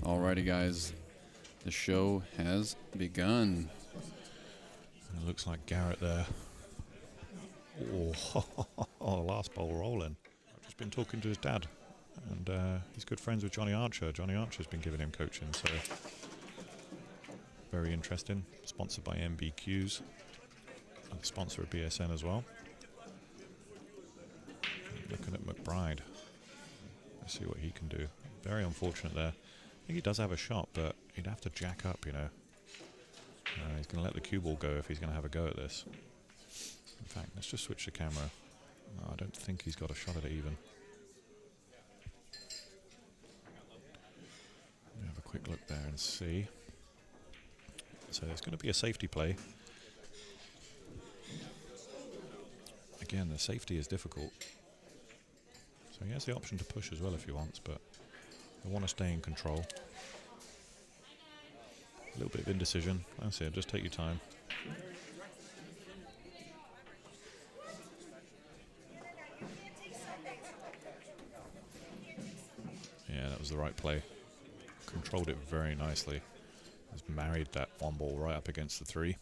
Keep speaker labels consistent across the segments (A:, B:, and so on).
A: Alrighty, guys. The show has begun.
B: It looks like Garrett there. Oh, last ball rolling. I've just been talking to his dad, and he's good friends with Johnny Archer. Johnny Archer's been giving him coaching, so very interesting. Sponsored by MBQs, and the sponsor of BSN as well. Looking at McBride. Let's see what he can do. Very unfortunate there. I think he does have a shot, but he'd have to jack up, you know. He's going to let the cue ball go if he's going to have a go at this. In fact, let's just switch the camera. No, I don't think he's got a shot at it even. Let me have a quick look there and see. So there's going to be a safety play. Again, the safety is difficult. So he has the option to push as well if he wants, but I want to stay in control. A little bit of indecision. That's it, just take your time. Yeah, that was the right play. Controlled it very nicely. Just married that one ball right up against the three.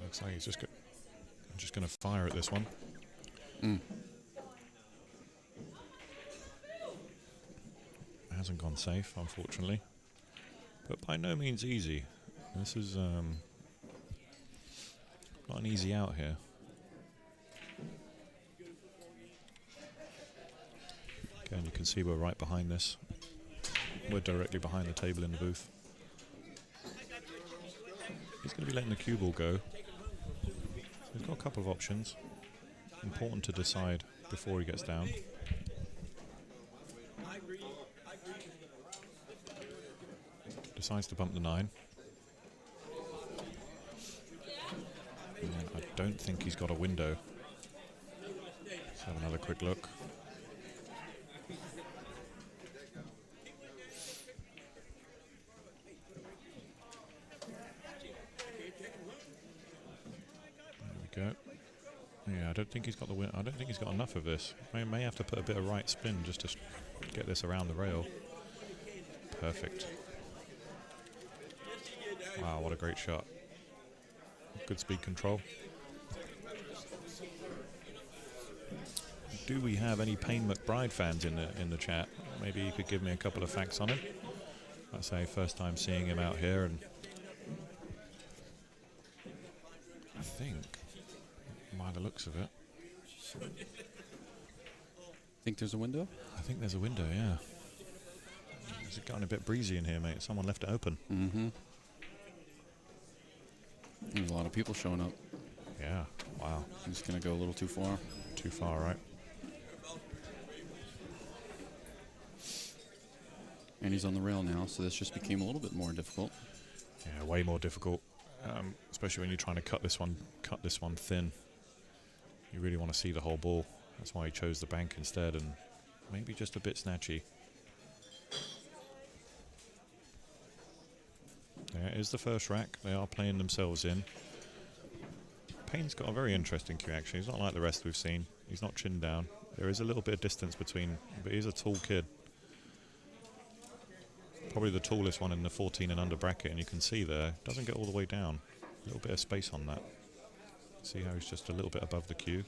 B: Looks like he's just going to fire at this one. Hasn't gone safe, unfortunately, but by no means easy. This is not an easy out here. Again, you can see we're right behind this. We're directly behind the table in the booth. He's going to be letting the cue ball go. He's got a couple of options. Important to decide before he gets down. Decides to bump the 9. And I don't think he's got a window. Let's have another quick look. There we go. Yeah, I don't think he's got the win. I don't think he's got enough of this. May have to put a bit of right spin just to get this around the rail. Perfect. Wow, what a great shot. Good speed control. Do we have any Payne McBride fans in the chat? Maybe you could give me a couple of facts on him. I say first time seeing him out here, and I think by the looks of it,
A: Think there's a window?
B: I think there's a window, yeah. It's gotten a bit breezy in here, mate. Someone left it open.
A: Mm-hmm. There's a lot of people showing up.
B: Yeah, wow.
A: I'm just going to go a little too far.
B: Too far, right?
A: And he's on the rail now, so this just became a little bit more difficult.
B: Yeah, way more difficult, especially when you're trying to cut this one thin. You really want to see the whole ball. That's why he chose the bank instead, and maybe just a bit snatchy. There is the first rack. They are playing themselves in. Payne's got a very interesting cue, actually. He's not like the rest we've seen. He's not chin down. There is a little bit of distance between, but he's a tall kid. Probably the tallest one in the 14 and under bracket, and you can see there, doesn't get all the way down. A little bit of space on that. See how he's just a little bit above the cue.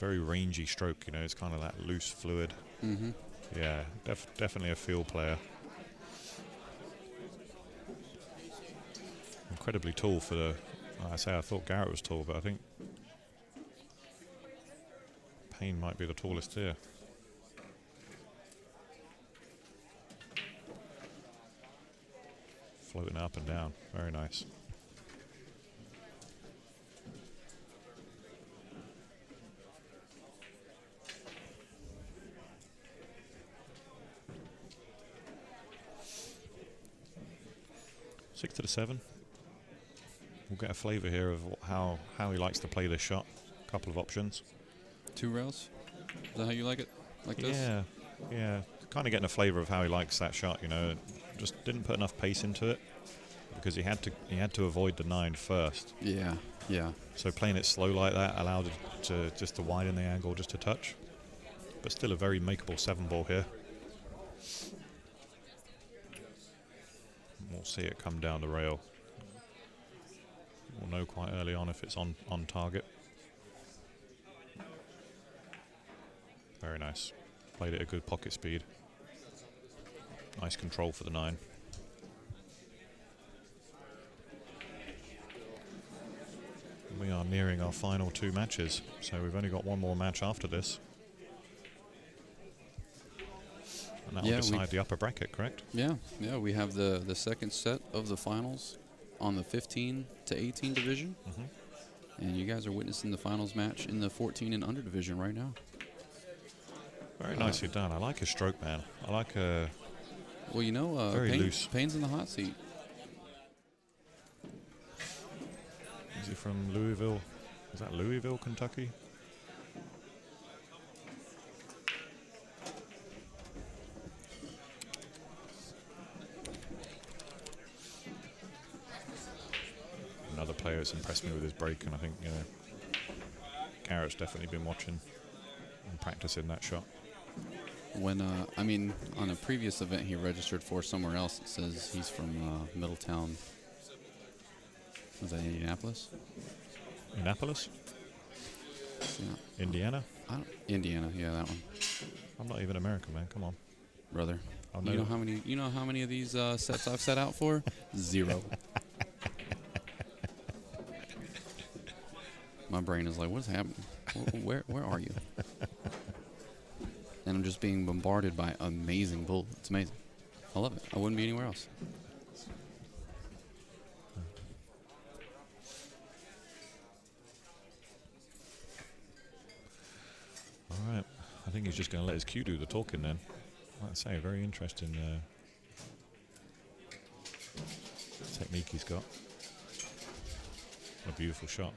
B: Very rangy stroke, you know, it's kind of that loose fluid.
A: Mm-hmm.
B: Yeah, definitely a field player. Incredibly tall for the... I thought Garrett was tall, but I think Payne might be the tallest here. Floating up and down. Very nice. Six to the 7. We'll get a flavour here of how he likes to play this shot. A couple of options.
A: 2 rails? Is that how you like it? Like this?
B: Yeah. Kind of getting a flavour of how he likes that shot, you know. Just didn't put enough pace into it because he had to avoid the 9 first.
A: Yeah.
B: So playing it slow like that allowed it to just to widen the angle just a touch. But still a very makeable 7 ball here. We'll see it come down the rail. We'll know quite early on if it's on target. Very nice. Played at a good pocket speed. Nice control for the 9. We are nearing our final 2 matches, so we've only got one more match after this. And that will decide the upper bracket, correct?
A: Yeah, we have the second set of the finals on the 15 to 18 division. And you guys are witnessing the finals match in the 14 and under division right now.
B: Very nicely done. I like his stroke, man. I like a...
A: Well, you know,
B: very loose.
A: Payne's in the hot seat.
B: Is he from Louisville? Is that Louisville, Kentucky? Another player that's impressed me with his break, and I think, you know, Garrett's definitely been watching and practicing that shot.
A: When, I mean, on a previous event he registered for somewhere else, it says he's from Middletown. Was that Indianapolis?
B: Indianapolis?
A: Yeah.
B: Indiana?
A: Indiana, yeah, that one.
B: I'm not even American, man. Come on,
A: brother.
B: Oh,
A: You know how many of these sets I've set out for? 0. My brain is like, what's happening? Where are you? And I'm just being bombarded by amazing bull. It's amazing. I love it. I wouldn't be anywhere else.
B: All right. I think he's just going to let his cue do the talking then. Like I say, very interesting technique he's got. A beautiful shot.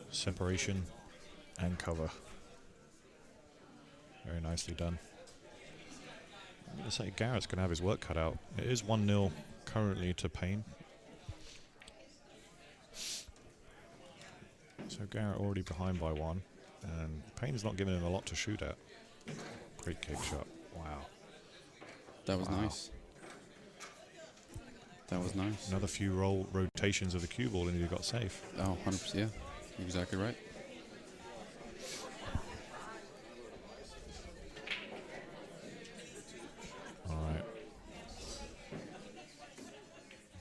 B: Separation and cover. Very nicely done. I'm going to say Garrett's going to have his work cut out. It is 1-0 currently to Payne. So Garrett already behind by 1. And Payne's not giving him a lot to shoot at. Great cake shot. Wow.
A: That was nice. That was nice.
B: Another few rotations of the cue ball and he got safe.
A: Oh, 100%. Yeah, you're exactly right.
B: All right.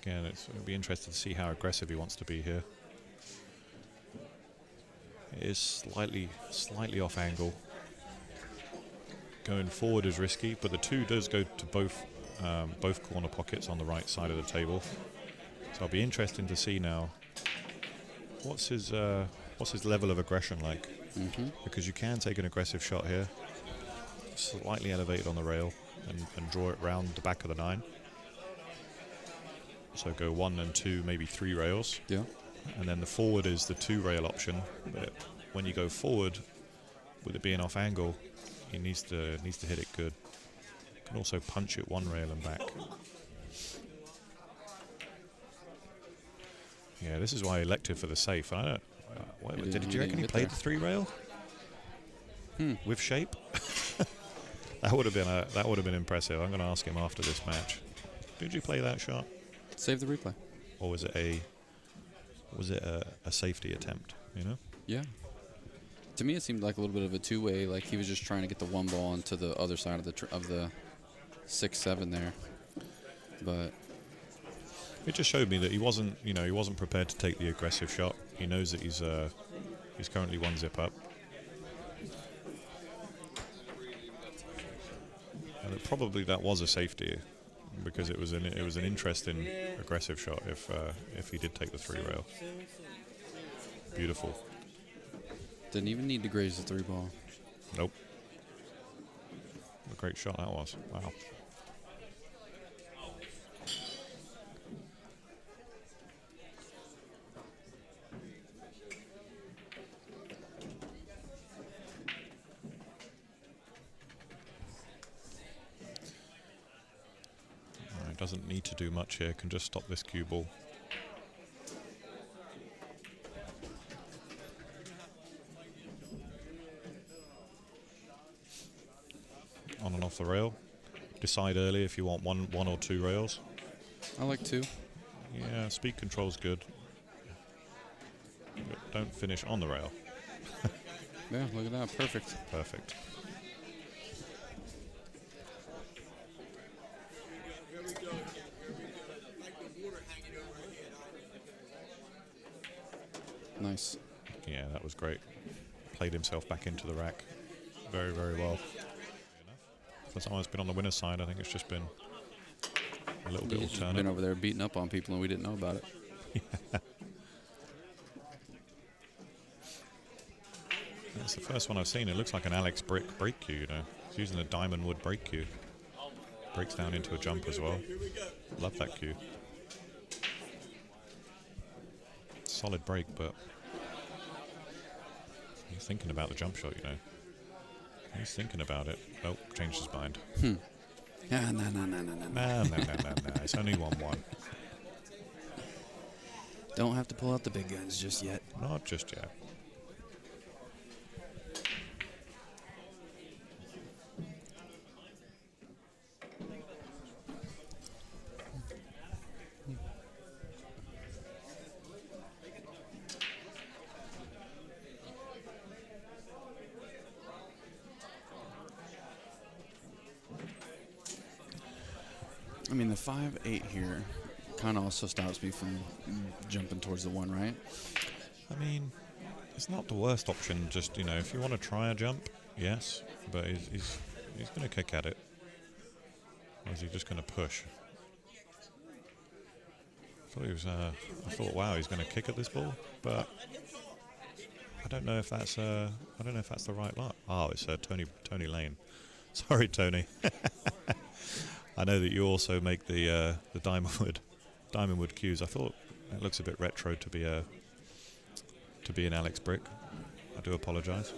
B: Again, it'll be interesting to see how aggressive he wants to be here. It is slightly off angle. Going forward is risky, but the 2 does go to both corner pockets on the right side of the table. So it'll be interesting to see now what's his level of aggression like. Because you can take an aggressive shot here, slightly elevated on the rail, and draw it round the back of the 9. So go 1 and 2, maybe 3 rails.
A: Yeah.
B: And then the forward is the 2 rail option. But when you go forward, with it being off angle, he needs to hit it good. Can also punch it 1 rail and back. Yeah, this is why I elected for the safe. I don't. Did you reckon he played the 3 rail? With shape? that would have been impressive. I'm going to ask him after this match. Did you play that shot?
A: Save the replay.
B: Or was it a safety attempt? You know?
A: Yeah. To me, it seemed like a little bit of a two-way. Like he was just trying to get the one ball into the other side of the 6-7 there. But
B: it just showed me that he wasn't, he wasn't prepared to take the aggressive shot. He knows that he's currently 1 zip up, and that probably that was a safety because it was an interesting aggressive shot if he did take the 3 rail. Beautiful.
A: Didn't even need to graze the 3 ball.
B: Nope. What a great shot that was. Wow. Doesn't need to do much here, can just stop this cue ball. On and off the rail. Decide early if you want one or 2 rails.
A: I like 2.
B: Yeah, speed control's good. But don't finish on the rail.
A: Yeah, look at that. Perfect.
B: Perfect.
A: Nice.
B: Yeah, that was great. Played himself back into the rack very, very well. For someone that's been on the winner's side, I think it's just been a little bit alternate.
A: Been over there beating up on people and we didn't know about it.
B: Yeah. That's the first one I've seen. It looks like an Alex Brick break cue, He's using a diamond wood break cue. Breaks down into a jump as well. Love that cue. Solid break, but he's thinking about the jump shot, He's thinking about it. Oh, changed his mind.
A: No.
B: No. It's only 1-1.
A: Don't have to pull out the big guns just yet.
B: Not just yet.
A: I mean, the 5-8 here kind of also stops me from jumping towards the 1, right?
B: I mean, it's not the worst option. Just, if you want to try a jump, yes, but he's going to kick at it. Or is he just going to push? I thought, wow, he's going to kick at this ball, but I don't know if that's the right lot. Oh, it's Tony Lane. Sorry, Tony. I know that you also make the diamond wood cues. I thought it looks a bit retro to be an Alex Brick. I do apologise.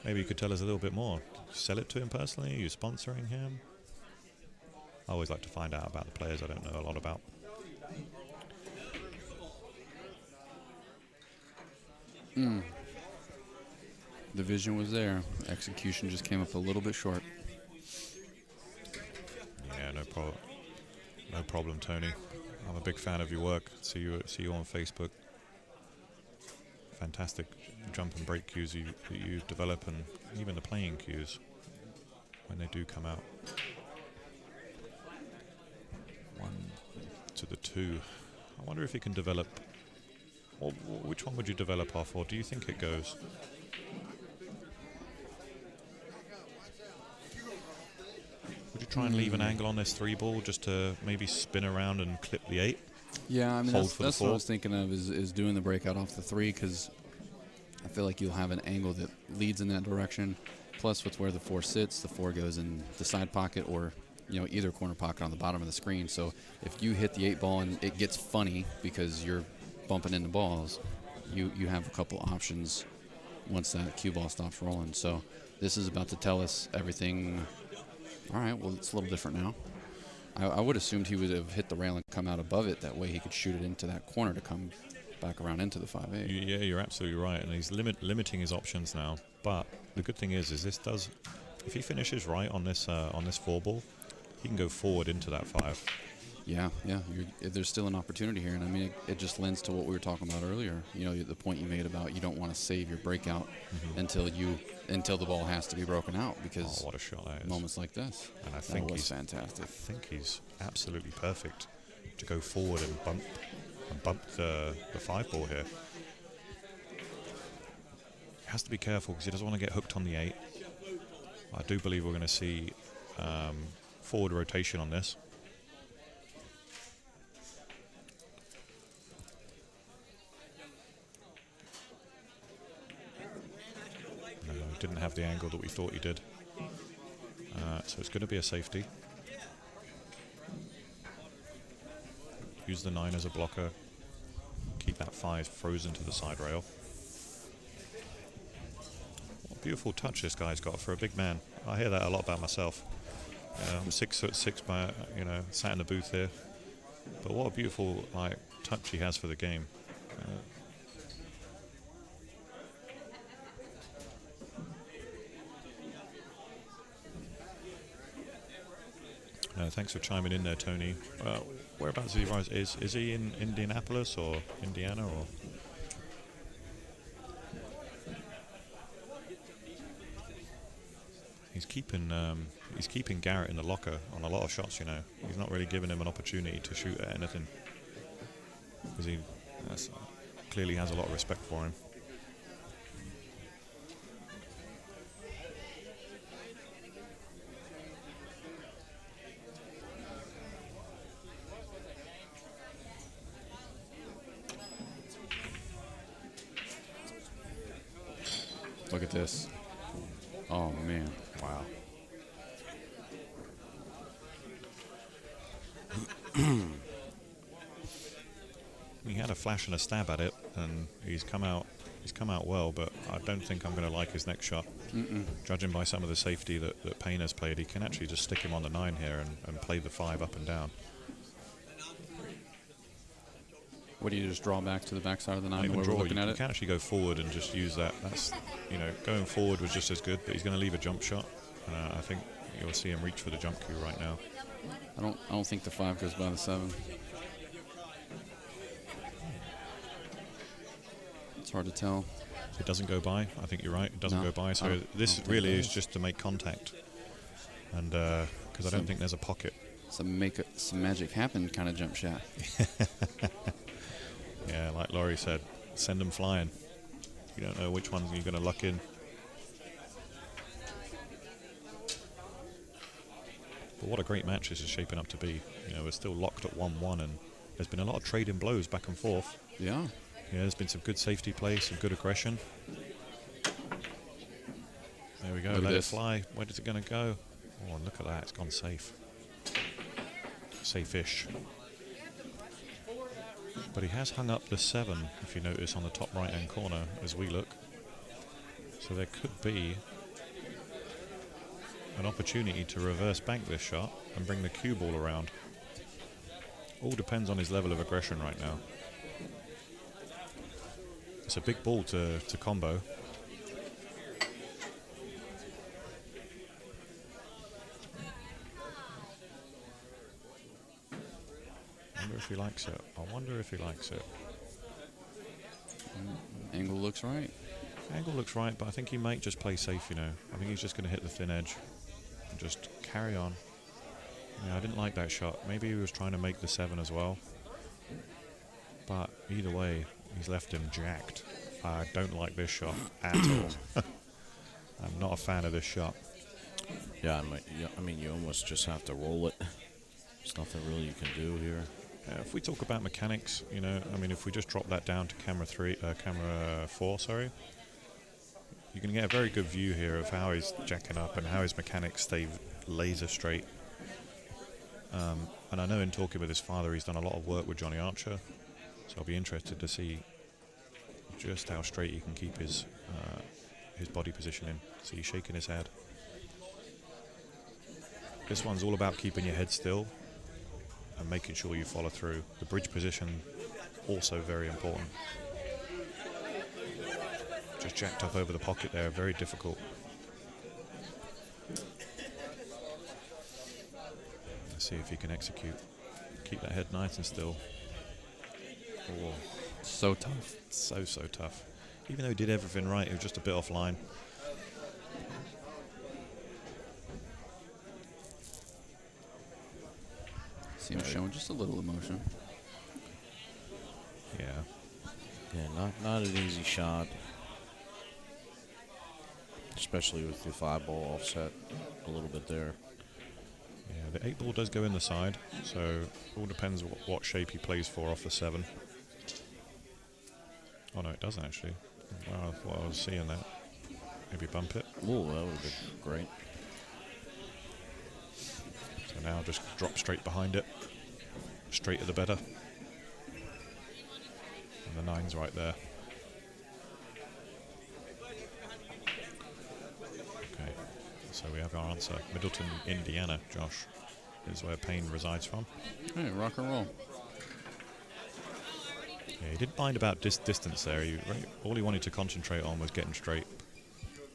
B: Maybe you could tell us a little bit more. Sell it to him personally? Are you sponsoring him? I always like to find out about the players I don't know a lot about.
A: The vision was there. Execution just came up a little bit short.
B: Yeah, no problem, Tony. I'm a big fan of your work. See you on Facebook. Fantastic jump and break cues that you develop, and even the playing cues when they do come out. 1 to the 2. I wonder if you can develop. Well, which one would you develop off, or do you think it goes? Would you try and leave an angle on this 3 ball just to maybe spin around and clip the 8?
A: Yeah, I mean,
B: Hold
A: that's
B: for
A: what
B: the
A: I was thinking of is doing the breakout off the 3, because I feel like you'll have an angle that leads in that direction. Plus, with where the 4 sits, the 4 goes in the side pocket or either corner pocket on the bottom of the screen. So if you hit the 8 ball and it gets funny because you're bumping into balls, you have a couple options once that cue ball stops rolling. So this is about to tell us everything. All right, well, it's a little different now. I would assumed he would have hit the rail and come out above it. That way he could shoot it into that corner to come back around into the 5-8.
B: Yeah, you're absolutely right. And he's limiting his options now. But the good thing is this does, if he finishes right on this 4 ball, he can go forward into that 5.
A: Yeah, there's still an opportunity here, and I mean, it just lends to what we were talking about earlier. You know, the point you made about you don't want to save your breakout until the ball has to be broken out, because
B: what a shot that is.
A: Moments like this,
B: and I think
A: that was
B: he's
A: fantastic.
B: I think he's absolutely perfect to go forward and bump the 5-ball here. He has to be careful because he doesn't want to get hooked on the 8. I do believe we're going to see forward rotation on this. No, didn't have the angle that we thought he did. So it's going to be a safety. Use the 9 as a blocker. Keep that 5 frozen to the side rail. What a beautiful touch this guy's got for a big man. I hear that a lot about myself. I'm 6'6", by, sat in the booth here. But what a beautiful touch he has for the game. Thanks for chiming in there, Tony. Whereabouts is he rise? Is he in Indianapolis or Indiana or? He's keeping Garrett in the locker on a lot of shots. He's not really giving him an opportunity to shoot at anything because he clearly has a lot of respect for him.
A: Look at this. Oh, man.
B: Wow. He had a flash and a stab at it, and he's come out well, but I don't think I'm going to like his next shot. Judging by some of the safety that Payne has played, he can actually just stick him on the 9 here and play the 5 up and down.
A: What do you just draw back to the backside of the 9 the way
B: Even
A: we're
B: draw,
A: looking at
B: you
A: it?
B: can actually go forward and just use that. That's, going forward was just as good, but he's going to leave a jump shot. I think you'll see him reach for the jump cue right now.
A: I don't think the 5 goes by the 7. It's hard to tell.
B: It doesn't go by. I think you're right. It doesn't go by. So this really is just to make contact, and because I don't think there's a pocket.
A: Some magic happen kind of jump shot.
B: Yeah, like Laurie said, send them flying. You don't know which ones you're going to luck in. But what a great match this is shaping up to be. We're still locked at 1-1, and there's been a lot of trading blows back and forth.
A: Yeah.
B: There's been some good safety play, some good aggression. There we go. Let it fly. Where is it going to go? Oh, look at that. It's gone safe. Safe-ish. But he has hung up the 7, if you notice, on the top right-hand corner as we look. So there could be an opportunity to reverse bank this shot and bring the cue ball around. All depends on his level of aggression right now. It's a big ball to combo. I wonder if he likes it. I wonder if he likes it.
A: Angle looks right.
B: Angle looks right, but I think he might just play safe, I think he's just going to hit the thin edge and just carry on. I didn't like that shot. Maybe he was trying to make the 7 as well. But either way, he's left him jacked. I don't like this shot at all. I'm not a fan of this shot.
C: Yeah, I mean, you almost just have to roll it. There's nothing really you can do here.
B: If we talk about mechanics, if we just drop that down to camera 4, you can get a very good view here of how he's jacking up and how his mechanics stay laser straight. And I know in talking with his father, he's done a lot of work with Johnny Archer, so I'll be interested to see just how straight he can keep his body positioning. So he's shaking his head. This one's all about keeping your head still and making sure you follow through. The bridge position, also very important. Just jacked up over the pocket there, very difficult. Let's see if he can execute. keep that head nice and still. Oh,
A: So tough.
B: so tough. Even though he did everything right, he was just a bit offline.
A: See him showing just a little emotion.
B: Yeah.
C: Yeah, not an easy shot. Especially with the 5-ball offset a little bit there.
B: Yeah, the 8-ball does go in the side, so it all depends what shape he plays for off the 7. Oh no, it doesn't actually. Wow, I thought I was seeing that. Maybe bump it.
C: Ooh, that would have been great.
B: So now just drop straight behind it. Straighter the better. And the 9's right there. Okay, so we have our answer. Middleton, Indiana, Josh, is where Payne resides from.
A: Hey, rock and roll.
B: Yeah, he didn't mind about distance there. All he wanted to concentrate on was getting straight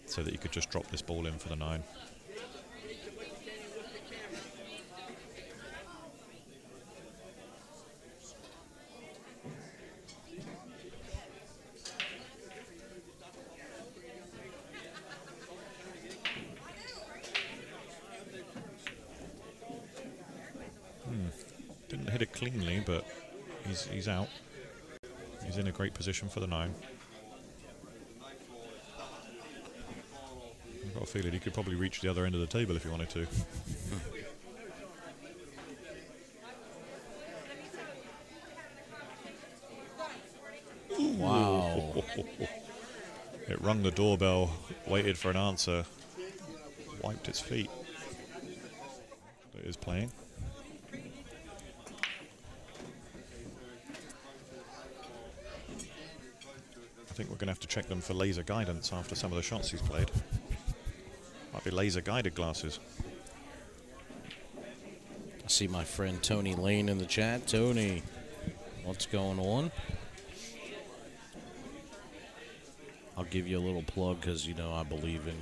B: so that he could just drop this ball in for the 9. Didn't hit it cleanly, but he's out. He's in a great position for the 9. I've got a feeling he could probably reach the other end of the table if he wanted to.
C: Wow.
B: It rung the doorbell, waited for an answer, wiped its feet. It is playing. I think we're going to have to check them for laser guidance after some of the shots he's played. Might be laser guided glasses.
C: I see my friend Tony Lane in the chat. Tony, what's going on? I'll give you a little plug because, you know, I believe in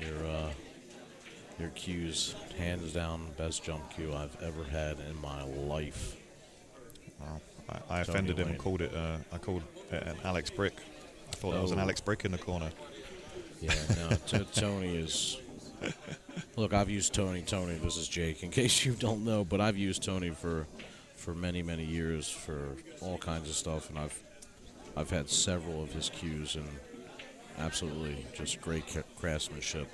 C: your cues. Hands down, best jump cue I've ever had in my life.
B: Wow. I offended him and called it, I called it an Alex Brick. I thought that was an Alex Brick in the corner.
C: Yeah, no, Tony is... Look, I've used Tony. Tony, this is Jake, in case you don't know, but I've used Tony for many, many years for all kinds of stuff, and I've had several of his cues, and absolutely just great craftsmanship.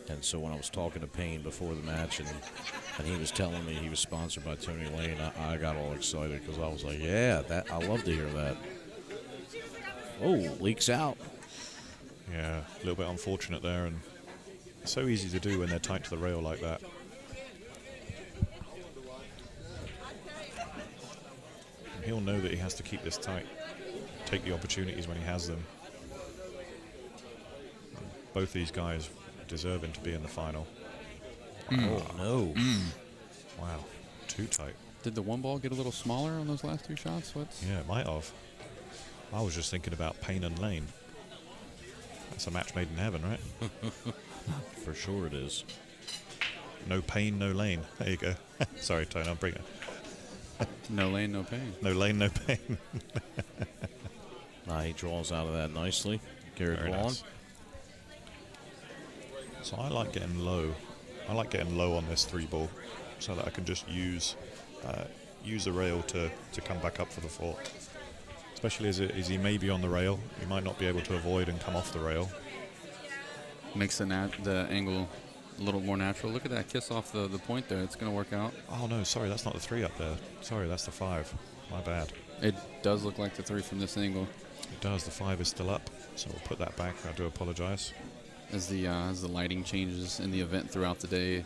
C: And so when I was talking to Payne before the match, and he was telling me he was sponsored by Tony Lane, I got all excited because I was like, yeah, I love to hear that. Oh, leaks out.
B: Yeah, a little bit unfortunate there, and so easy to do when they're tight to the rail like that. And he'll know that he has to keep this tight, take the opportunities when he has them. Both these guys deserving to be in the final.
C: Oh, no.
B: Wow, too tight.
A: Did the 1-ball get a little smaller on those last 2 shots?
B: Yeah, it might have. I was just thinking about Payne and Lane. That's a match made in heaven, right?
C: For sure it is.
B: No pain, no lane. There you go. Sorry, Tone, I'll bring it.
A: No lane, no pain.
B: No lane, no pain.
C: He draws out of that nicely. Garrett Vaughn.
B: Nice. So I like getting low. I like getting low on this 3-ball so that I can just use the rail to come back up for the 4. Especially as he may be on the rail. He might not be able to avoid and come off the rail.
A: Makes the angle a little more natural. Look at that kiss off the point there. It's going to work out.
B: Oh, no, sorry, that's not the 3 up there. Sorry, that's the 5. My bad.
A: It does look like the 3 from this angle.
B: It does. The 5 is still up, so we'll put that back. I do apologize.
A: As the lighting changes in the event throughout the day,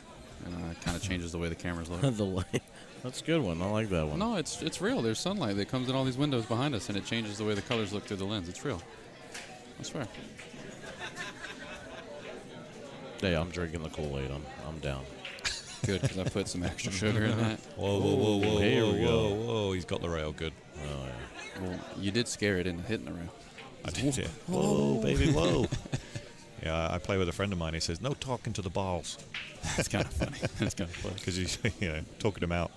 A: kind of changes the way the cameras look.
C: The light. That's a good one. I like that one.
A: No, it's real. There's sunlight that comes in all these windows behind us, and it changes the way the colors look through the lens. It's real. I swear.
C: Hey, I'm drinking the Kool-Aid. I'm down.
A: Good, because I put some extra sugar in that.
B: Whoa,
C: Here we go.
B: whoa. He's got the rail good.
C: Oh, yeah.
A: Well, you did scare it into hitting the rail.
B: I did, yeah. Whoa, baby, whoa. Yeah, I play with a friend of mine. He says, no talking to the balls.
A: That's kind of funny. That's kind of funny.
B: Because he's, talking him out.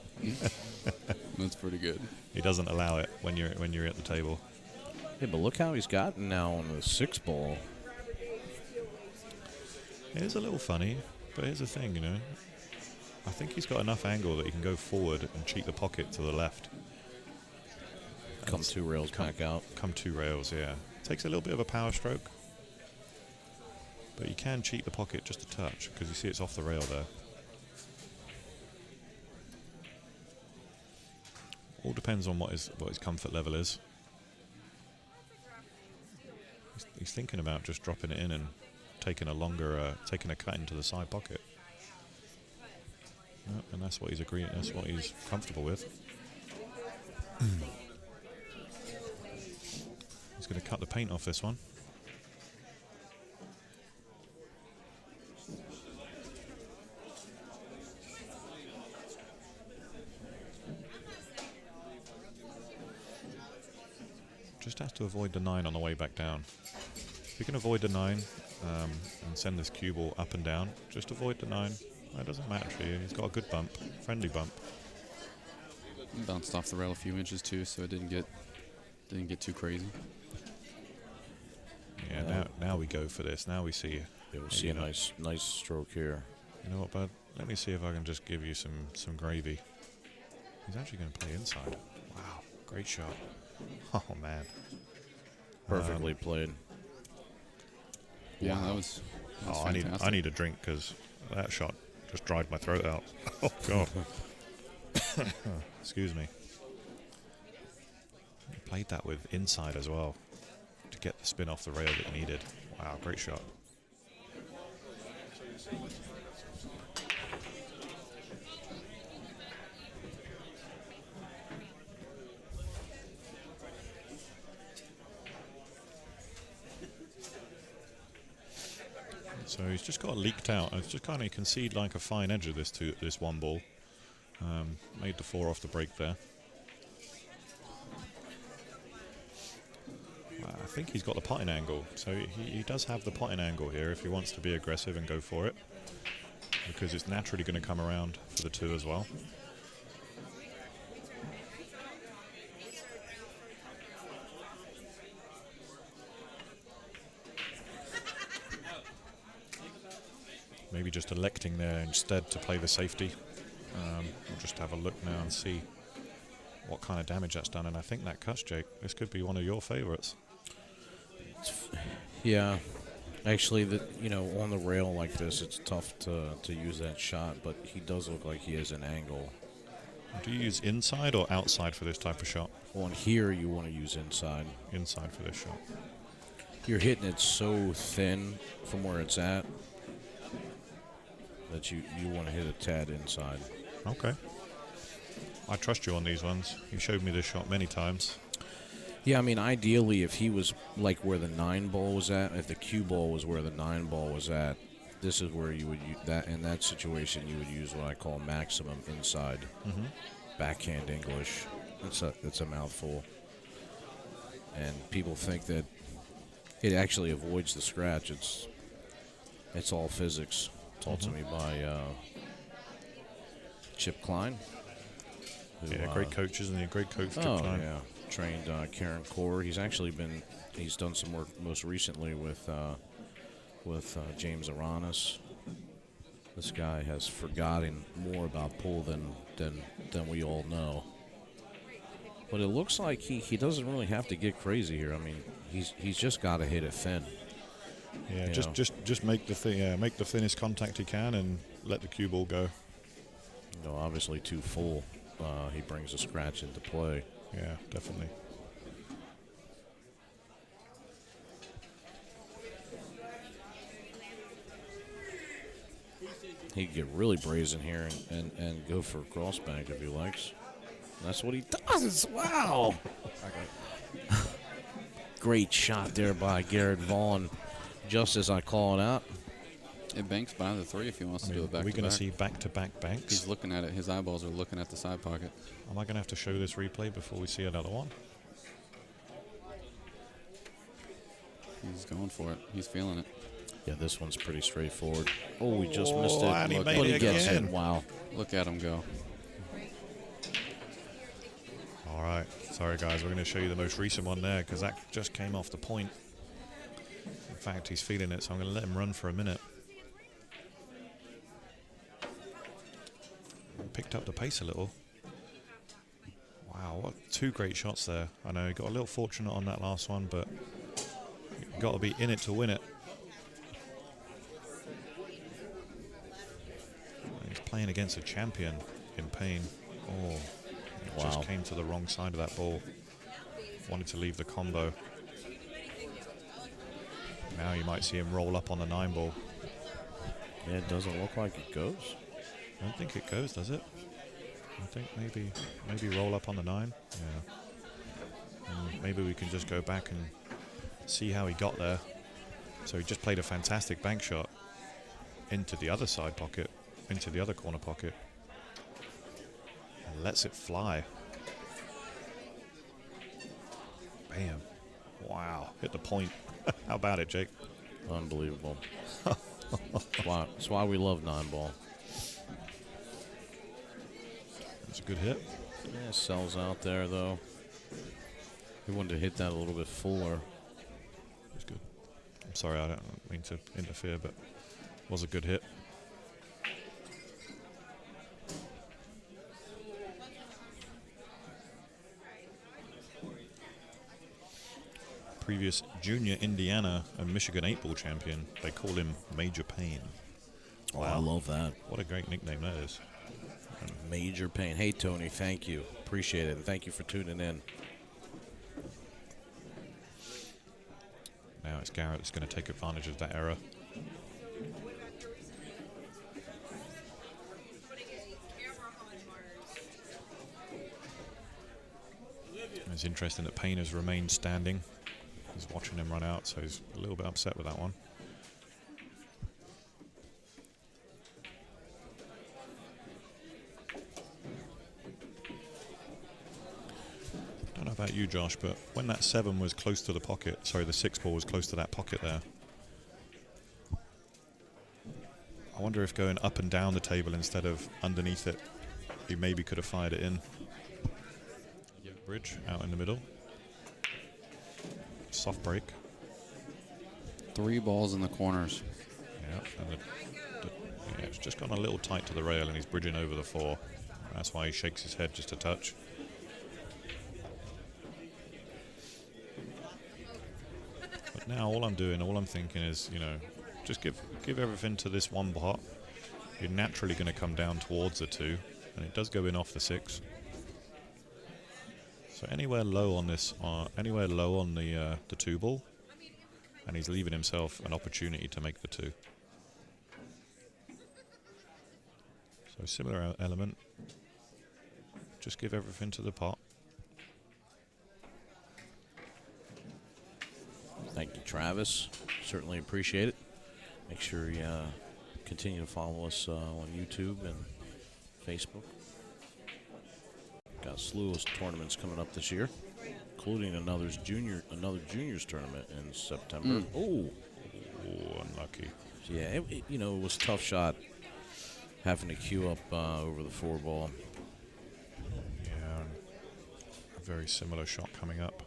A: That's pretty good.
B: He doesn't allow it when you're at the table.
C: Yeah, but look how he's gotten now on the 6 ball.
B: It is a little funny, but here's the thing, you know. I think he's got enough angle that he can go forward and cheat the pocket to the left.
C: Come 2 rails back out.
B: Come 2 rails, yeah. Takes a little bit of a power stroke. But you can cheat the pocket just a touch, because you see it's off the rail there. All depends on what his comfort level is. He's thinking about just dropping it in and taking a cut into the side pocket. Yep, and that's what he's agreeing. That's what he's comfortable with. He's going to cut the paint off this one. Just has to avoid the 9 on the way back down. If you can avoid the 9 and send this cue ball up and down, just avoid the 9. That doesn't matter to you. He's got a good bump, friendly bump.
A: Bounced off the rail a few inches too, so it didn't get too crazy.
B: Yeah, now we go for this. Now we see.
C: Yeah, we'll see a nice stroke here.
B: You know what, bud? Let me see if I can just give you some gravy. He's actually going to play inside. Wow, great shot. Oh man,
C: Perfectly played.
A: Yeah, that was fantastic.
B: I need a drink because that shot just dried my throat out. Oh god. Excuse me. He played that with inside as well to get the spin off the rail that he needed. Wow, great shot. So he's just got it leaked out. It's just kind of, you can see like a fine edge of this one ball. Made the 4 off the break there. I think he's got the potting angle. So he does have the potting angle here if he wants to be aggressive and go for it. Because it's naturally going to come around for the 2 as well. Maybe just electing there instead to play the safety. We'll just have a look now and see what kind of damage that's done. And I think that cuts, Jake. This could be one of your favorites.
C: Yeah. Actually, on the rail like this, it's tough to use that shot, but he does look like he has an angle.
B: Do you use inside or outside for this type of shot?
C: On here, you want to use inside.
B: Inside for this shot.
C: You're hitting it so thin from where it's at that you want to hit a tad inside.
B: Okay. I trust you on these ones. You showed me this shot many times.
C: Yeah, I mean, ideally, if he was like where the 9 ball was at, if the cue ball was where the 9 ball was at, this is where you would use that. In that situation, you would use what I call maximum inside. Backhand English. It's a mouthful. And people think that it actually avoids the scratch. It's all physics. Taught to me by Chip Klein. Who,
B: Yeah, great coach, isn't he? Great coach, Chip Klein.
C: Yeah. Trained Karen Core. He's actually he's done some work most recently with James Aranis. This guy has forgotten more about pool than we all know. But it looks like he doesn't really have to get crazy here. I mean, he's just got to hit it thin.
B: Yeah, just make the thinnest contact he can and let the cue ball go.
C: Obviously too full. He brings a scratch into play.
B: Yeah, definitely.
C: He could get really brazen here and go for a crossbank if he likes. That's what he does. Wow. Great shot there by Garrett Vaughn, just as I call it out.
A: It banks by the 3 if he wants to do it back
B: Are we
A: to
B: going
A: back.
B: to see back-to-back banks?
A: He's looking at it. His eyeballs are looking at the side pocket.
B: Am I going to have to show this replay before we see another one?
A: He's going for it. He's feeling it.
C: Yeah, this one's pretty straightforward. Oh, we just missed it.
B: And he
C: Look,
B: made
C: but
B: it
C: he gets
B: again.
C: in. Wow.
A: Look at him go.
B: All right. Sorry, guys. We're going to show you the most recent one there because that just came off the point. In fact, he's feeling it, so I'm going to let him run for a minute. Picked up the pace a little. Wow, what 2 great shots there. I know he got a little fortunate on that last one, but you've got to be in it to win it. And he's playing against a champion in Payne. Oh, he just came to the wrong side of that ball. Wanted to leave the combo. Now you might see him roll up on the 9 ball.
C: Yeah, it doesn't look like it goes.
B: I don't think it goes, does it? I think maybe roll up on the 9. Yeah. Maybe we can just go back and see how he got there. So he just played a fantastic bank shot into the other side pocket, into the other corner pocket, and lets it fly. Bam. Wow. Hit the point. How about it, Jake?
C: Unbelievable. That's why we love 9-ball.
B: It's a good hit.
C: Yeah, sells out there, though. He wanted to hit that a little bit fuller.
B: It's good. I'm sorry, I don't mean to interfere, but it was a good hit. Previous junior Indiana and Michigan 8-ball champion. They call him Major Payne.
C: Wow. Oh, I love that.
B: What a great nickname that is.
C: Major Payne. Hey, Tony, thank you. Appreciate it. And thank you for tuning in.
B: Now it's Garrett that's going to take advantage of that error. It's interesting that Payne has remained standing. He's watching him run out, so he's a little bit upset with that one. I don't know about you, Josh, but when that 7 was close to the pocket, sorry, the 6 ball was close to that pocket there, I wonder if going up and down the table instead of underneath it, he maybe could have fired it in. Bridge out in the middle. Soft break.
A: 3 balls in the corners.
B: Yeah, and yeah, it's just gone a little tight to the rail, and he's bridging over the 4. That's why he shakes his head just a touch. But now all I'm thinking is, you know, just give everything to this 1 pot. You're naturally going to come down towards the 2, and it does go in off the 6. So anywhere low on this, anywhere low on the 2 ball, and he's leaving himself an opportunity to make the 2. So similar element. Just give everything to the pot.
C: Thank you, Travis. Certainly appreciate it. Make sure you continue to follow us on YouTube and Facebook. Got a slew of tournaments coming up this year, including another juniors tournament in September. Oh,
B: unlucky.
C: Yeah, it was a tough shot having to queue up over the 4 ball.
B: Yeah, a very similar shot coming up.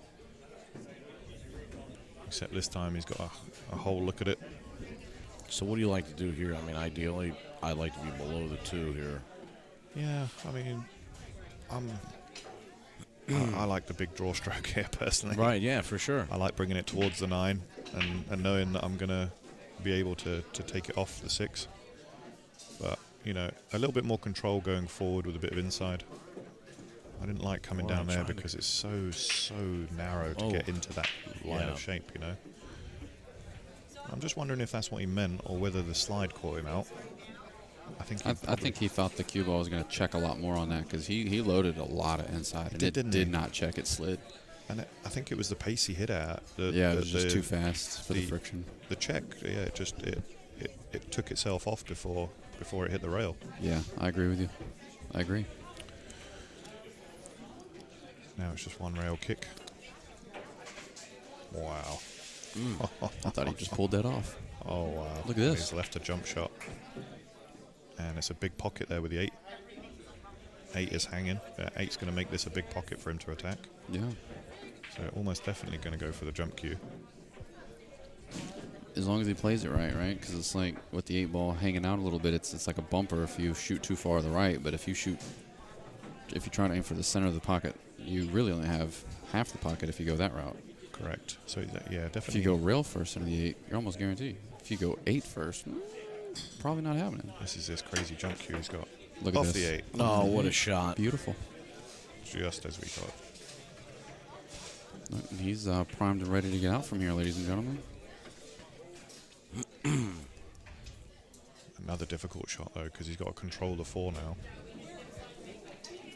B: Except this time he's got a whole look at it.
C: So what do you like to do here? I mean, ideally, I'd like to be below the 2 here.
B: Yeah, I mean, I like the big draw stroke here personally.
C: Right, yeah, for sure.
B: I like bringing it towards the 9 and knowing that I'm going to be able to take it off the 6. But, you know, a little bit more control going forward with a bit of inside. I didn't like coming down there because it's so narrow to get into that line of shape, you know. I'm just wondering if that's what he meant or whether the slide caught him out. I think
A: he thought the cue ball was going to check a lot more on that because he loaded a lot of inside and it did not check. It slid.
B: And I think it was the pace he hit at.
A: It was just too fast for the friction.
B: The check, yeah, it took itself off before it hit the rail.
A: Yeah, I agree with you. I agree.
B: Now it's just 1 rail kick. Wow.
A: I thought he just pulled that off.
B: Oh, wow.
A: Look at this.
B: He's left a jump shot. And it's a big pocket there with the 8. 8 is hanging. 8's going to make this a big pocket for him to attack.
A: Yeah.
B: So almost definitely going to go for the jump cue.
A: As long as he plays it right? Because it's like with the 8 ball hanging out a little bit, it's like a bumper if you shoot too far to the right. But if you try to aim for the center of the pocket, you really only have half the pocket if you go that route.
B: Correct. So yeah, definitely.
A: If you go rail first into the 8, you're almost guaranteed. If you go 8 first, probably not happening.
B: This is this crazy jump cue he's got.
A: Look at
B: Off
A: this.
B: the 8.
C: Oh, what a shot.
A: Beautiful.
B: Just as we thought.
A: He's primed and ready to get out from here, ladies and gentlemen.
B: Another difficult shot, though, because he's got to control the 4 now.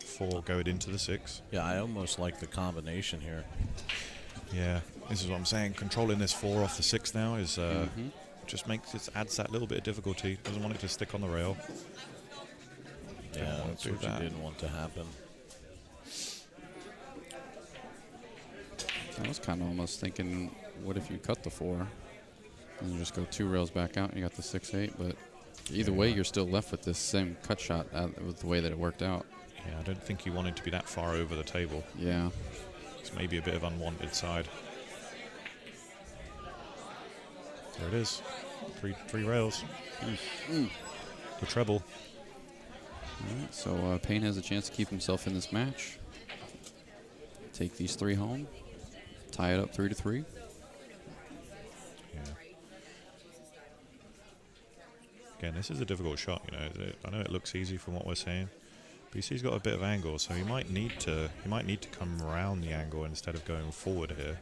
B: 4 going into the 6.
C: Yeah, I almost like the combination here.
B: Yeah, this is what I'm saying. Controlling this 4 off the 6 now is just adds that little bit of difficulty. Doesn't want it to stick on the rail.
C: Yeah, that's what you didn't want to happen.
A: I was kind of almost thinking, what if you cut the 4 and you just go 2 rails back out and you got the 6-8? But either way, you're still left with this same cut shot with the way that it worked out.
B: Yeah, I don't think he wanted to be that far over the table.
A: Yeah.
B: It's maybe a bit of unwanted side. There it is. Three rails. The treble.
A: All right, so Payne has a chance to keep himself in this match. Take these 3 home. Tie it up 3-3.
B: Yeah. Again, this is a difficult shot. You know, I know it looks easy from what we're saying, but you see he's got a bit of angle, so he might need to come around the angle instead of going forward here.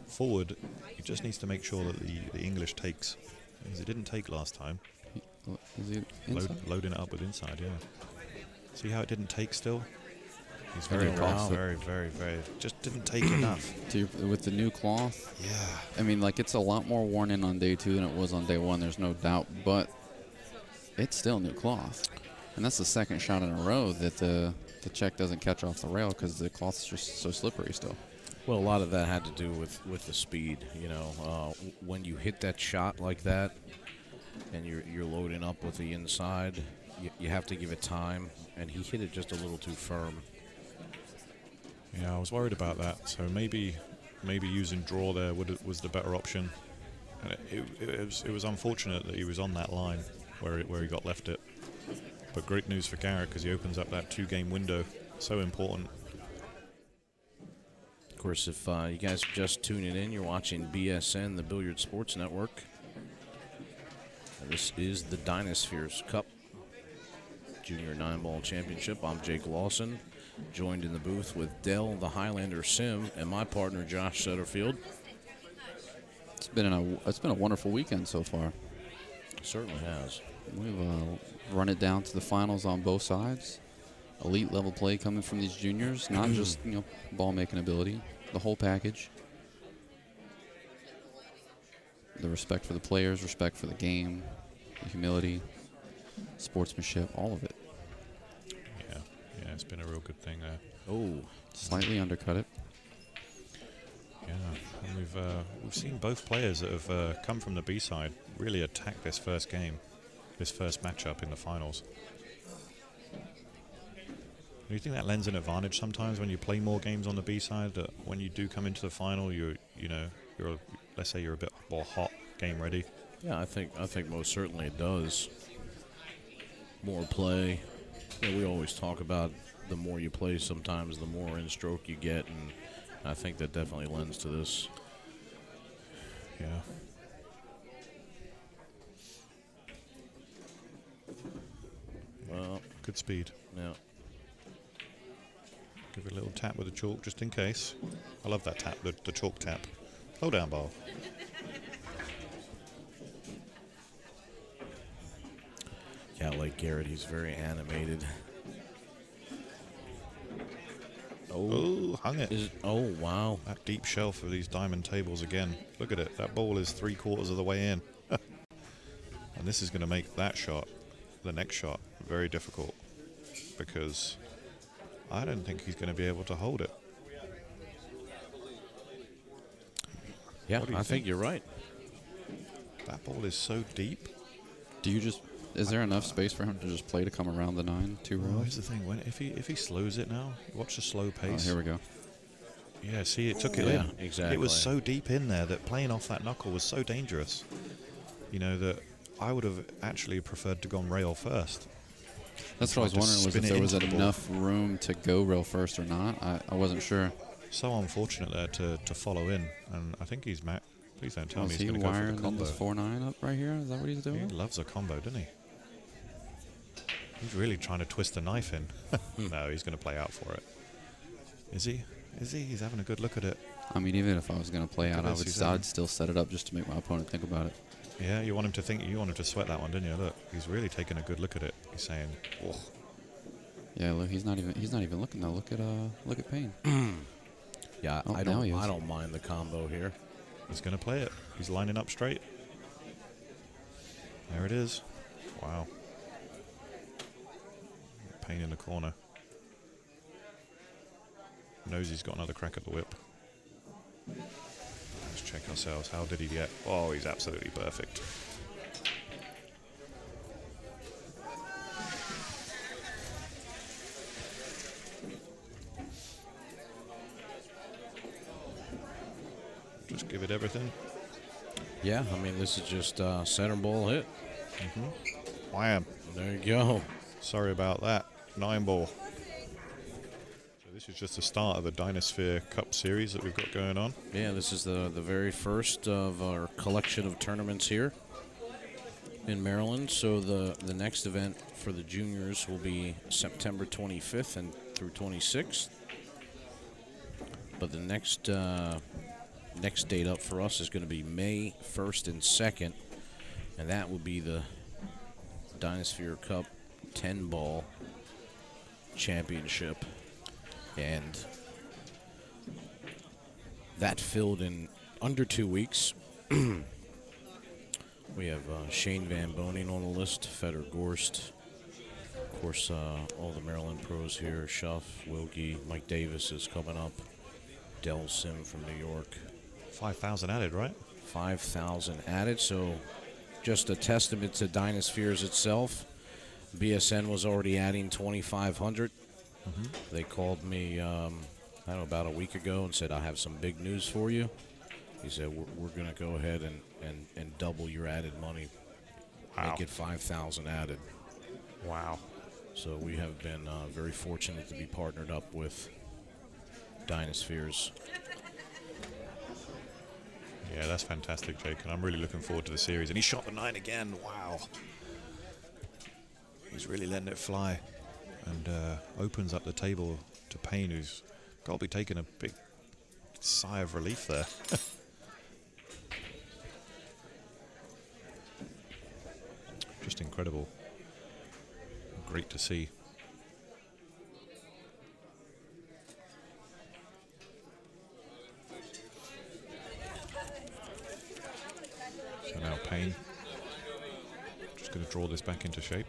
B: Forward, he just needs to make sure that the English takes, because it didn't take last time.
A: Is he inside?
B: Loading it up with inside, yeah. See how it didn't take still? He's
A: Very
B: very, very, just didn't take enough.
A: With the new cloth,
B: Yeah.
A: I mean, like, it's a lot more worn in on day 2 than it was on day 1, there's no doubt, but it's still new cloth. And that's the second shot in a row that the check doesn't catch off the rail because the cloth's just so slippery still.
C: Well, a lot of that had to do with the speed. You know, when you hit that shot like that, and you're loading up with the inside, you have to give it time. And he hit it just a little too firm.
B: Yeah, I was worried about that. So maybe using draw there was the better option. And it was unfortunate that he was on that line where he got left it. But great news for Garrett because he opens up that 2-game window. So important.
C: Of course, if you guys are just tuning in, you're watching BSN, the Billiard Sports Network. And this is the DynaSpheres Cup Junior 9-Ball Championship. I'm Jake Lawson, joined in the booth with Dell, the Highlander Sim, and my partner, Josh Sutterfield.
A: It's been a wonderful weekend so far.
C: It certainly has.
A: We've run it down to the finals on both sides. Elite level play coming from these juniors, not just ball making ability, the whole package. The respect for the players, respect for the game, the humility, sportsmanship, all of it.
B: Yeah, it's been a real good thing there.
C: Oh,
A: Slightly undercut it.
B: Yeah, and we've seen both players that have come from the B side really attack this first game, this first matchup in the finals. Do you think that lends an advantage sometimes when you play more games on the B side? That when you do come into the final, let's say you're a bit more hot, game ready.
C: yeah, I think most certainly it does. More play. We always talk about the more you play, sometimes the more in stroke you get, and I think that definitely lends to this.
B: Yeah.
C: Well,
B: Good speed.
C: yeah.
B: Give it a little tap with the chalk just in case. I love that tap, the chalk tap. Slow down, ball.
C: Yeah, like Garrett, he's very animated.
B: Oh, hung it.
C: Oh, wow.
B: That deep shelf of these diamond tables again. Look at it. That ball is 3/4 of the way in. And this is going to make that shot, the next shot, very difficult. Because I don't think he's going to be able to hold it.
C: Yeah,
B: What do you
C: I think you're right.
B: That ball is so deep.
A: Do you just Is there enough space for him to just play to come around the 9 2
B: Well,
A: rows?
B: here's the thing. If he slows it now, watch the slow
A: Oh,
B: pace.
A: here we go.
B: Yeah, see, it took it
C: Yeah,
B: in.
C: exactly.
B: It was so deep in there that playing off that knuckle was so dangerous. You know, that I would have actually preferred to go on rail first.
A: That's what I was
B: Tried to
A: wondering, was
B: spin
A: if
B: it
A: there was
B: into the ball.
A: enough room to go rail first or not. I wasn't sure.
B: So unfortunate there to follow in. And I think he's please don't tell me
A: Was
B: he's
A: he
B: going to go for
A: wiring
B: the combo.
A: this 4-9 up right here? Is that what he's
B: He
A: doing?
B: loves a combo, doesn't he? He's really trying to twist the knife in. No, he's going to play out for it. Is he? Is he? He's having a good look at it.
A: I mean, even if I was going to play out,
B: Look at this,
A: I'd still set it up just to make my opponent think about it.
B: Yeah, you want him to think. You want him to sweat that one, didn't you? Look, he's really taking a good look at it. He's saying, "Oh,
A: Yeah, look, he's not even looking though. Look at Payne.
C: Yeah,
A: Oh,
C: I
A: now he is.
C: don't mind the combo here.
B: he's going to play it. He's lining up straight. There it is. Wow. Payne in the corner. Knows he's got another crack at the whip. Let's check ourselves. How did he get? Oh, he's absolutely perfect. Just give it everything.
C: Yeah, I mean, this is just center ball hit.
B: Wham.
C: There you go.
B: Sorry about that. 9 ball. So this is just the start of the DynaSphere Cup series that we've got going on.
C: Yeah, this is the very first of our collection of tournaments here in Maryland. So the next event for the juniors will be September 25th and through 26th. But the next date up for us is going to be May 1st and 2nd, and that will be the DynaSphere Cup 10 ball championship. And that filled in under 2 weeks. We have Shane Van Boning on the list, Feder Gorst, of course, all the Maryland pros here, Schuff, Wilkie, Mike Davis is coming up, Del Sim from New York.
B: 5,000 added, right?
C: 5,000 added, so just a testament to DynaSpheres itself. BSN was already adding 2,500. They called me, I don't know, about a week ago and said, I have some big news for you. He said, we're going to go ahead and double your added money.
B: Wow.
C: Make it 5,000 added.
B: Wow.
C: So we have been very fortunate to be partnered up with DynaSpheres.
B: Yeah, that's fantastic, Jake, and I'm really looking forward to the series. And he shot the 9 again. Wow. He's really letting it fly. And opens up the table to Payne, who's got to be taking a big sigh of relief there. Just incredible. Great to see. So now Payne just going to draw this back into shape.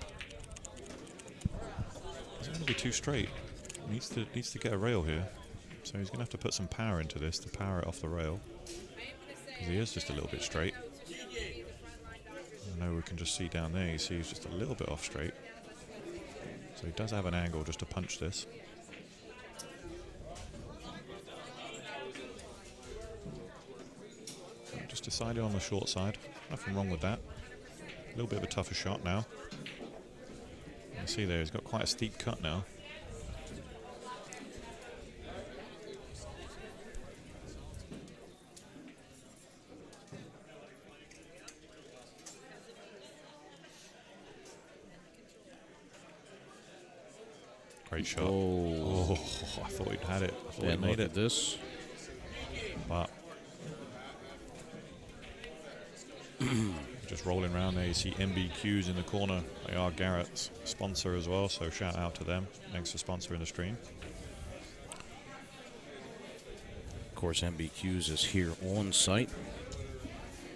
B: It's going to be too straight. Needs to get a rail here. So he's going to have to put some power into this to power it off the rail. Because he is just a little bit straight. I know we can just see down there, you see he's just a little bit off straight. So he does have an angle just to punch this. Just decided on the short side. Nothing wrong with that. A little bit of a tougher shot now. You can see there, he's got quite a steep cut now. Great shot.
C: Oh,
B: I thought he'd had it. I thought
C: and
B: he made
C: look
B: it.
C: at this.
B: But just rolling around there, you see MBQs in the corner. They are Garrett's sponsor as well, so shout out to them. Thanks for sponsoring the stream.
C: Of course, MBQs is here on site,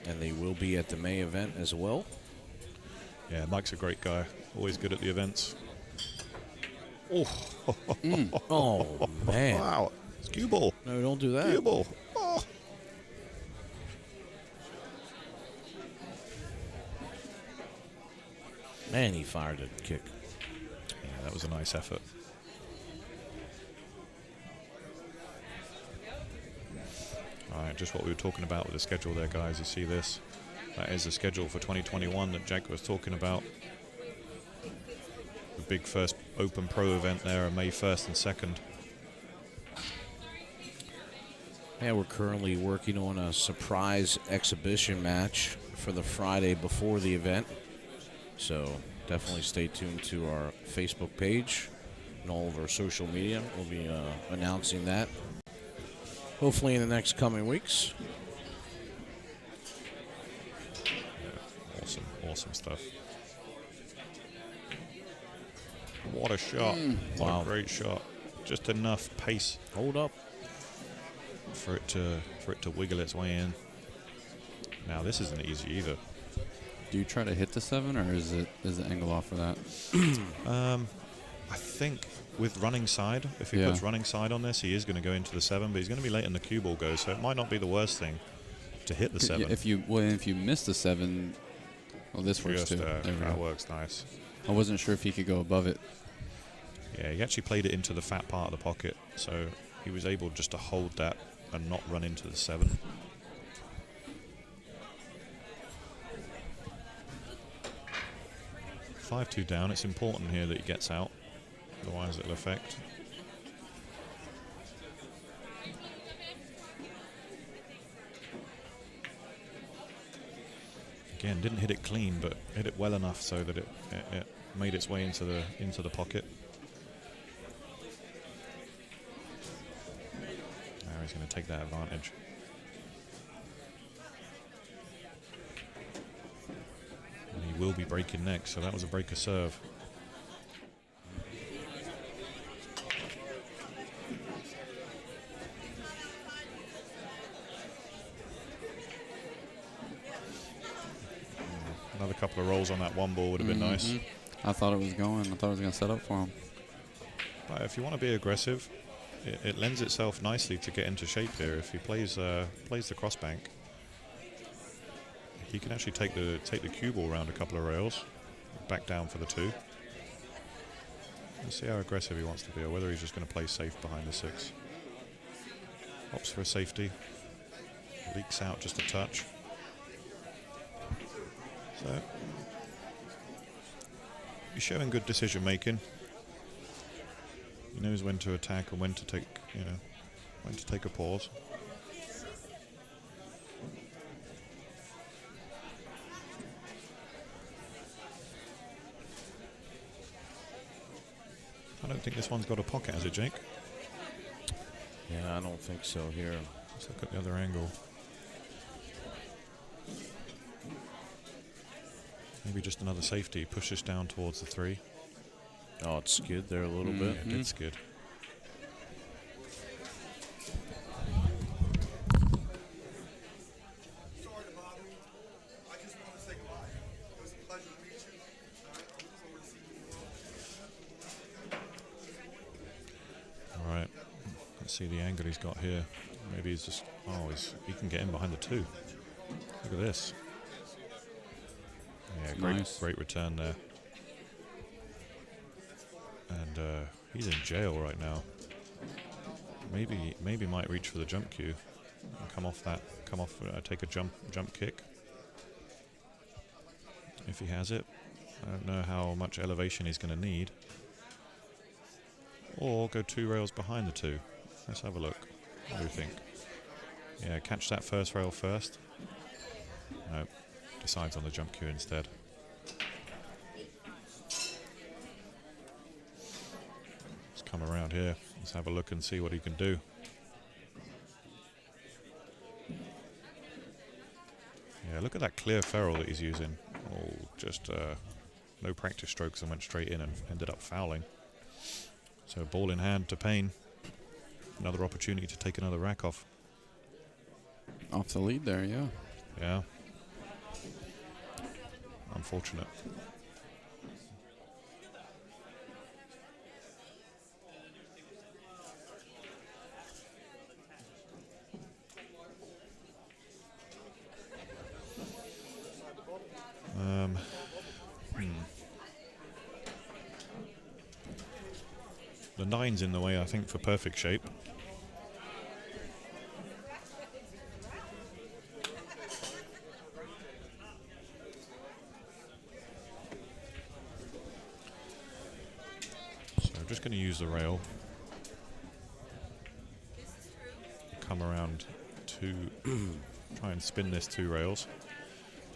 C: and they will be at the May event as well.
B: Yeah, Mike's a great guy. Always good at the events. Oh,
C: Oh, man.
B: wow. It's cue ball.
C: No, don't do that.
B: Cue ball. Oh.
C: And he fired a kick.
B: Yeah, that was a nice effort. All right, just what we were talking about with the schedule there, guys. You see this? That is the schedule for 2021 that Jack was talking about. The big first Open Pro event there on May 1st and 2nd.
C: Yeah, we're currently working on a surprise exhibition match for the Friday before the event. So definitely stay tuned to our Facebook page and all of our social media. We'll be announcing that hopefully in the next coming weeks.
B: Awesome, awesome stuff. What a shot. What
C: Wow.
B: a great shot. Just enough pace
C: Hold up.
B: for it to wiggle its way in. Now this isn't easy either.
A: Do you try to hit the 7, or is the angle off for that?
B: I think with running side, if he puts running side on this, he is going to go into the 7, but he's going to be late in the cue ball go, so it might not be the worst thing to hit the 7.
A: If you miss the 7, well, this works
B: Just,
A: too. There we
B: that
A: go.
B: works nice.
A: I wasn't sure if he could go above it.
B: Yeah, he actually played it into the fat part of the pocket, so he was able just to hold that and not run into the 7. Five-two down. It's important here that he gets out, otherwise it'll affect. Again, didn't hit it clean, but hit it well enough so that it made its way into the pocket. Now he's going to take that advantage. And he will be breaking next, so that was a breaker serve. Another couple of rolls on that one ball would have been nice.
A: I thought it was going. I thought it was going to set up for him.
B: But if you want to be aggressive, it lends itself nicely to get into shape here. If he plays the crossbank, he can actually take the cue ball around a couple of rails, back down for the 2. Let's see how aggressive he wants to be, or whether he's just going to play safe behind the 6. Opts for a safety, leaks out just a touch. So he's showing good decision making. He knows when to attack and when to take, when to take a pause. I don't think this one's got a pocket, has it, Jake?
C: Yeah, I don't think so here.
B: Let's look at the other angle. Maybe just another safety. Push this down towards the 3.
C: Oh, it skid there a little bit.
B: Yeah, it did skid. All right. Let's see the angle he's got here. Maybe he's just... Oh, he can get in behind the 2. Look at this. Yeah, great return there. And he's in jail right now. Maybe might reach for the jump cue and take a jump kick. If he has it. I don't know how much elevation he's going to need. Or go 2 rails behind the 2. Let's have a look. What do you think? Yeah, catch that first rail first. Nope. Decides on the jump cue instead. Let's come around here. Let's have a look and see what he can do. Yeah, look at that clear ferrule that he's using. Oh, just no practice strokes and went straight in and ended up fouling. So ball in hand to Payne. Another opportunity to take another rack off.
A: Off the lead there, yeah.
B: Yeah. Unfortunate. The 9's in the way, I think, for perfect shape. So I'm just going to use the rail. Come around to try and spin this 2 rails.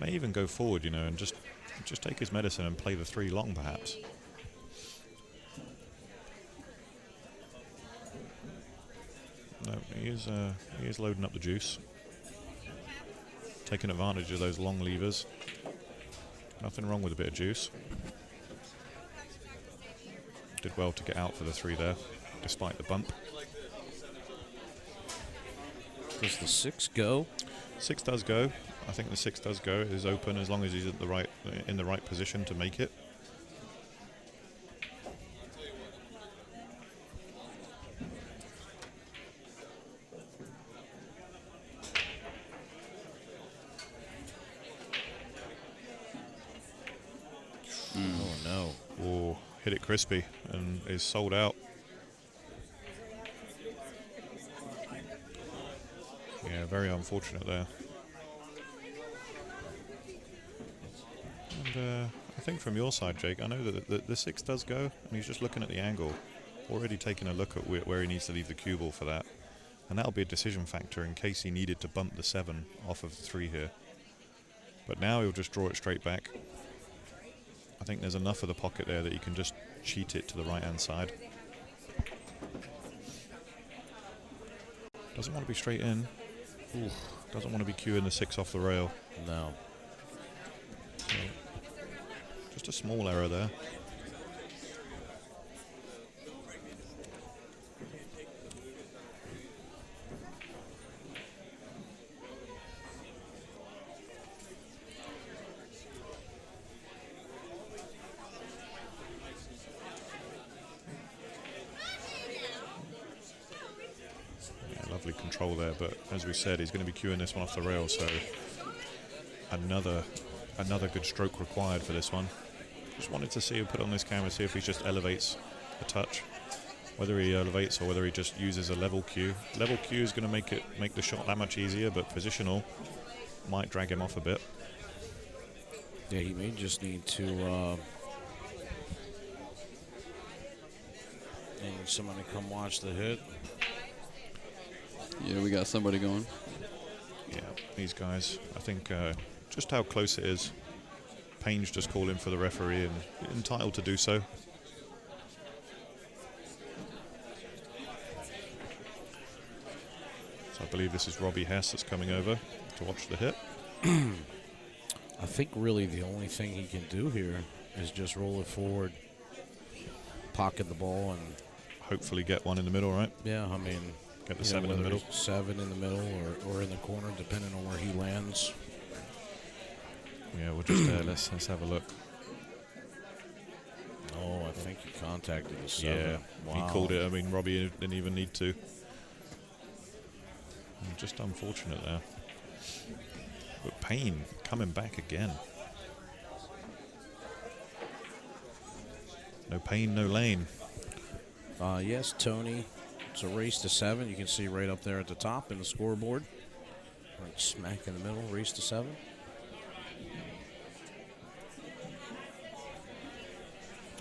B: May even go forward, you know, and just take his medicine and play the 3 long, perhaps. No, he is loading up the juice, taking advantage of those long levers. Nothing wrong with a bit of juice. Did well to get out for the 3 there, despite the bump.
C: Does the 6 go?
B: 6 does go. I think the 6 does go. It is open as long as he's in the right position to make it.
C: Oh no!
B: Oh, hit it crispy and is sold out. Yeah, very unfortunate there. And I think from your side, Jake, I know that the 6 does go, and he's just looking at the angle, already taking a look at where he needs to leave the cue ball for that. And that'll be a decision factor in case he needed to bump the 7 off of the 3 here. But now he'll just draw it straight back. I think there's enough of the pocket there that he can just cheat it to the right-hand side. Doesn't want to be straight in. Ooh, doesn't want to be cueing the 6 off the rail.
C: No.
B: So, just a small error there. Lovely control there, but as we said, he's going to be cueing this one off the rail, so another good stroke required for this one. Just wanted to see him put on this camera, see if he just elevates a touch, whether he elevates or whether he just uses a level cue. Level cue is going to make the shot that much easier, but positional might drag him off a bit.
C: Yeah, he may just need to need someone to come watch the hit.
A: Yeah, we got somebody going.
B: Yeah, these guys, I think just how close it is. Payne's just calling for the referee and entitled to do so. So I believe this is Robbie Hess that's coming over to watch the hit.
C: I think really the only thing he can do here is just roll it forward, pocket the ball, and
B: hopefully get one in the middle, right?
C: yeah, I mean,
B: Get the 7 in the middle.
C: 7 in the middle or in the corner, depending on where he lands.
B: Yeah, we'll just let's have a look.
C: Oh, I think he contacted the 7.
B: Yeah,
C: wow.
B: he called it. I mean, Robbie didn't even need to. Just unfortunate there. But Payne coming back again. No pain, no lane.
C: Yes, Tony. It's a race to 7. You can see right up there at the top in the scoreboard. Right smack in the middle, race to 7.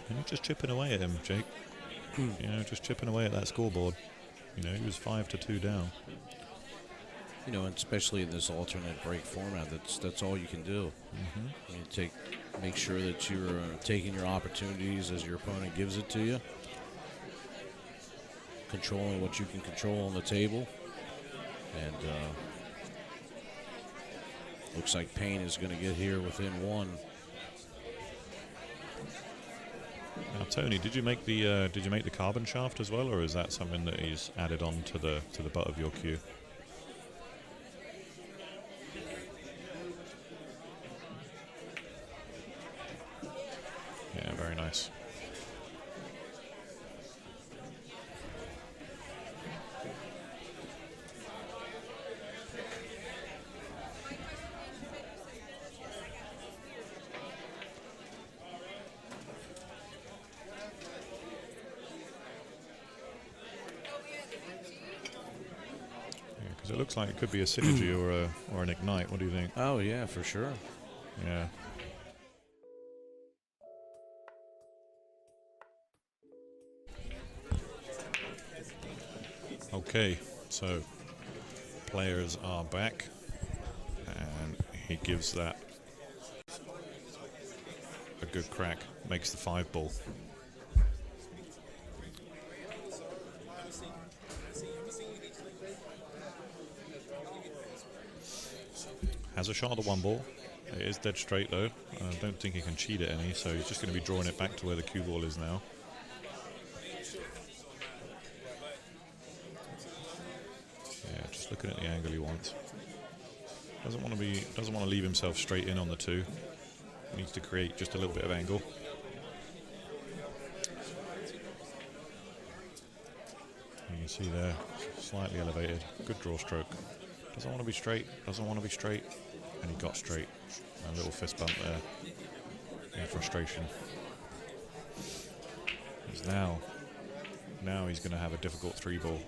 B: And you're just chipping away at him, Jake. You know, just chipping away at that scoreboard. You know, he was 5-2 down.
C: You know, and especially in this alternate break format, that's all you can do.
B: Mm-hmm.
C: You make sure that you're taking your opportunities as your opponent gives it to you, controlling what you can control on the table, and looks like Payne is going to get here within 1.
B: Now, Tony, did you make the carbon shaft as well, or is that something that he's added on to the butt of your cue? Yeah, very nice. Because it looks like it could be a synergy or an ignite. What do you think?
C: Oh, yeah, for sure.
B: Yeah. Okay, so players are back, and he gives that a good crack, makes the 5 ball. Has a shot of the 1 ball. It is dead straight though. I don't think he can cheat it any, so he's just going to be drawing it back to where the cue ball is now. Yeah, just looking at the angle he wants. Doesn't want to leave himself straight in on the 2. Needs to create just a little bit of angle. You can see there, slightly elevated. Good draw stroke. Doesn't want to be straight. Doesn't want to be straight. And he got straight. A little fist bump there in frustration. Because now he's going to have a difficult 3 ball.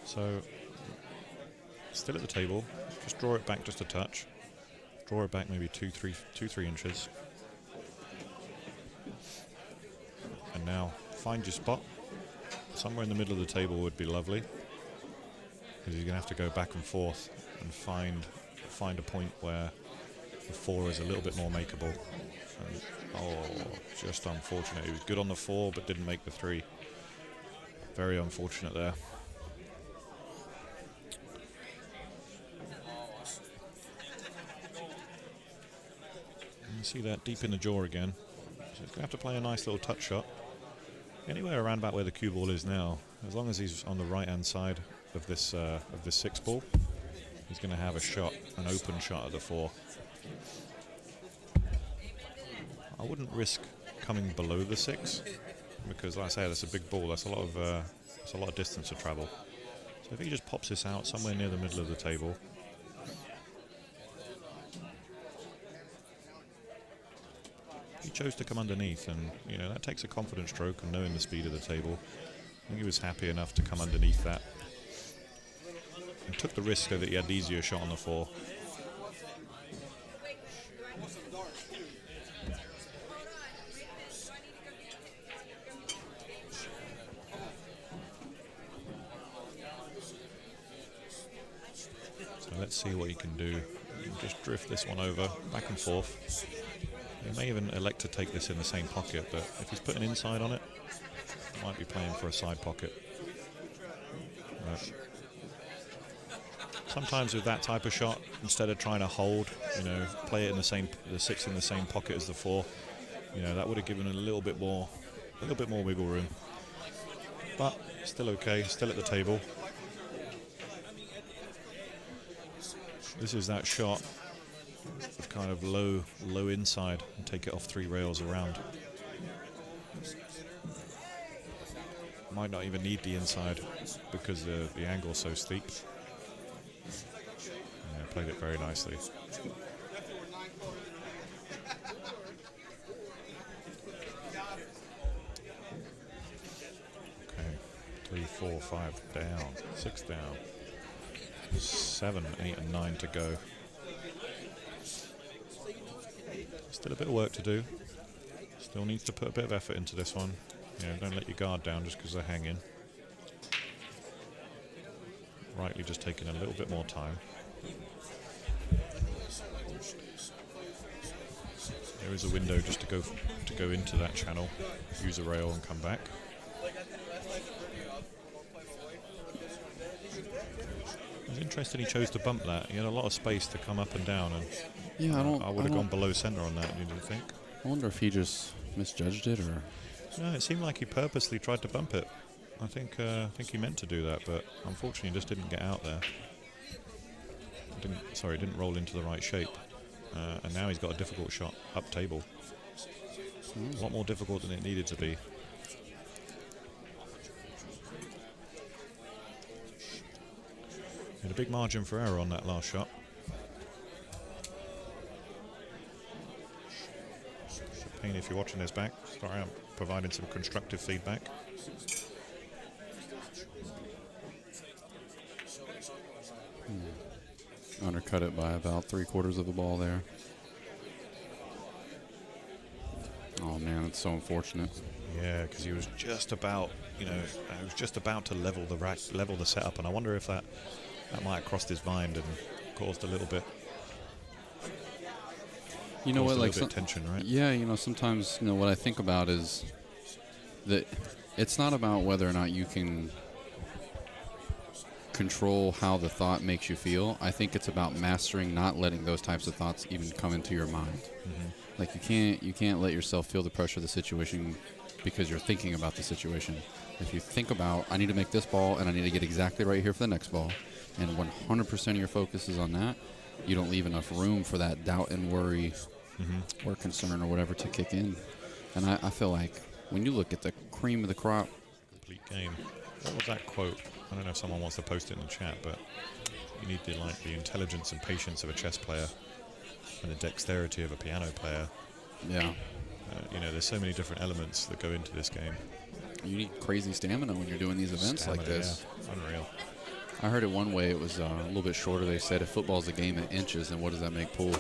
B: So still at the table. Just draw it back just a touch. Draw it back maybe 2-3 inches. And now find your spot. Somewhere in the middle of the table would be lovely. Because you're going to have to go back and forth and find a point where the 4 is a little bit more makeable. And, oh, just unfortunate. He was good on the 4 but didn't make the 3. Very unfortunate there. You see that deep in the jaw again. So he's going to have to play a nice little touch shot. Anywhere around about where the cue ball is now, as long as he's on the right-hand side of this 6 ball, he's going to have a shot, an open shot at the 4. I wouldn't risk coming below the 6 because, like I say, that's a big ball. That's a lot of distance to travel. So if he just pops this out somewhere near the middle of the table. He chose to come underneath, and that takes a confident stroke and knowing the speed of the table. I think he was happy enough to come underneath that and took the risk so that he had the easier shot on the 4. So let's see what he can do. Just drift this one over, back and forth. He may even elect to take this in the same pocket, but if he's putting inside on it, he might be playing for a side pocket. But sometimes with that type of shot, instead of trying to hold, play it in the 6 in the same pocket as the 4, that would have given a little bit more wiggle room. But still okay, still at the table. This is that shot of kind of low inside and take it off 3 rails around. Might not even need the inside because the angle's so steep. Yeah, played it very nicely. Okay, 3, 4, 5 down, 6 down, 7, 8 and 9 to go. Still a bit of work to do. Still needs to put a bit of effort into this one. Don't let your guard down just because they're hanging. Rightly just taking a little bit more time. There is a window just to go into that channel, use a rail and come back. It was interesting he chose to bump that. He had a lot of space to come up and down, and
A: yeah,
B: I would have gone below center on that. You didn't think?
A: I wonder if he just misjudged it, or
B: no, it seemed like he purposely tried to bump it. I think he meant to do that, but unfortunately just didn't get out there. Didn't roll into the right shape. And now he's got a difficult shot up table. A lot more difficult than it needed to be. Had a big margin for error on that last shot. Payne, if you're watching this back, sorry, I'm providing some constructive feedback.
A: Undercut it by about 3/4 of the ball there. Oh man, it's so unfortunate.
B: Yeah, because he was just about, he was just about to level the setup, and I wonder if that might have crossed his mind and caused a little bit.
A: You know what, like
B: tension, right?
A: Yeah, sometimes what I think about is that it's not about whether or not you can control how the thought makes you feel. I think it's about mastering not letting those types of thoughts even come into your mind. Like you can't let yourself feel the pressure of the situation because you're thinking about the situation. If you think about, I need to make this ball and I need to get exactly right here for the next ball, and 100% of your focus is on that, you don't leave enough room for that doubt and worry or concern or whatever to kick in. And I feel like when you look at the cream of the crop.
B: Complete game. What was that quote? I don't know if someone wants to post it in the chat, but you need the intelligence and patience of a chess player and the dexterity of a piano player.
A: Yeah.
B: There's so many different elements that go into this game.
A: You need crazy stamina when you're doing these events like this.
B: Yeah. Unreal.
A: I heard it one way. It was a little bit shorter. They said if football's a game in inches, then what does that make pool?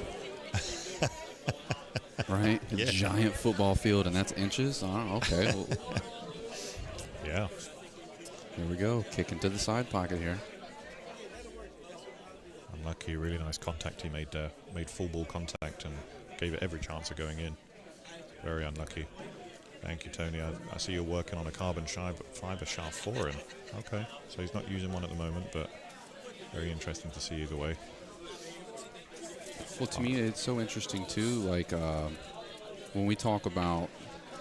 A: Right? A giant football field, and that's inches? Oh, okay. Well,
B: yeah.
A: Here we go. Kick into the side pocket here.
B: Unlucky. Really nice contact. He made full ball contact and gave it every chance of going in. Very unlucky. Thank you, Tony. I see you're working on a carbon fiber shaft for him. Okay. So he's not using one at the moment, but very interesting to see either way.
A: Well, to me, it's so interesting, too, like when we talk about,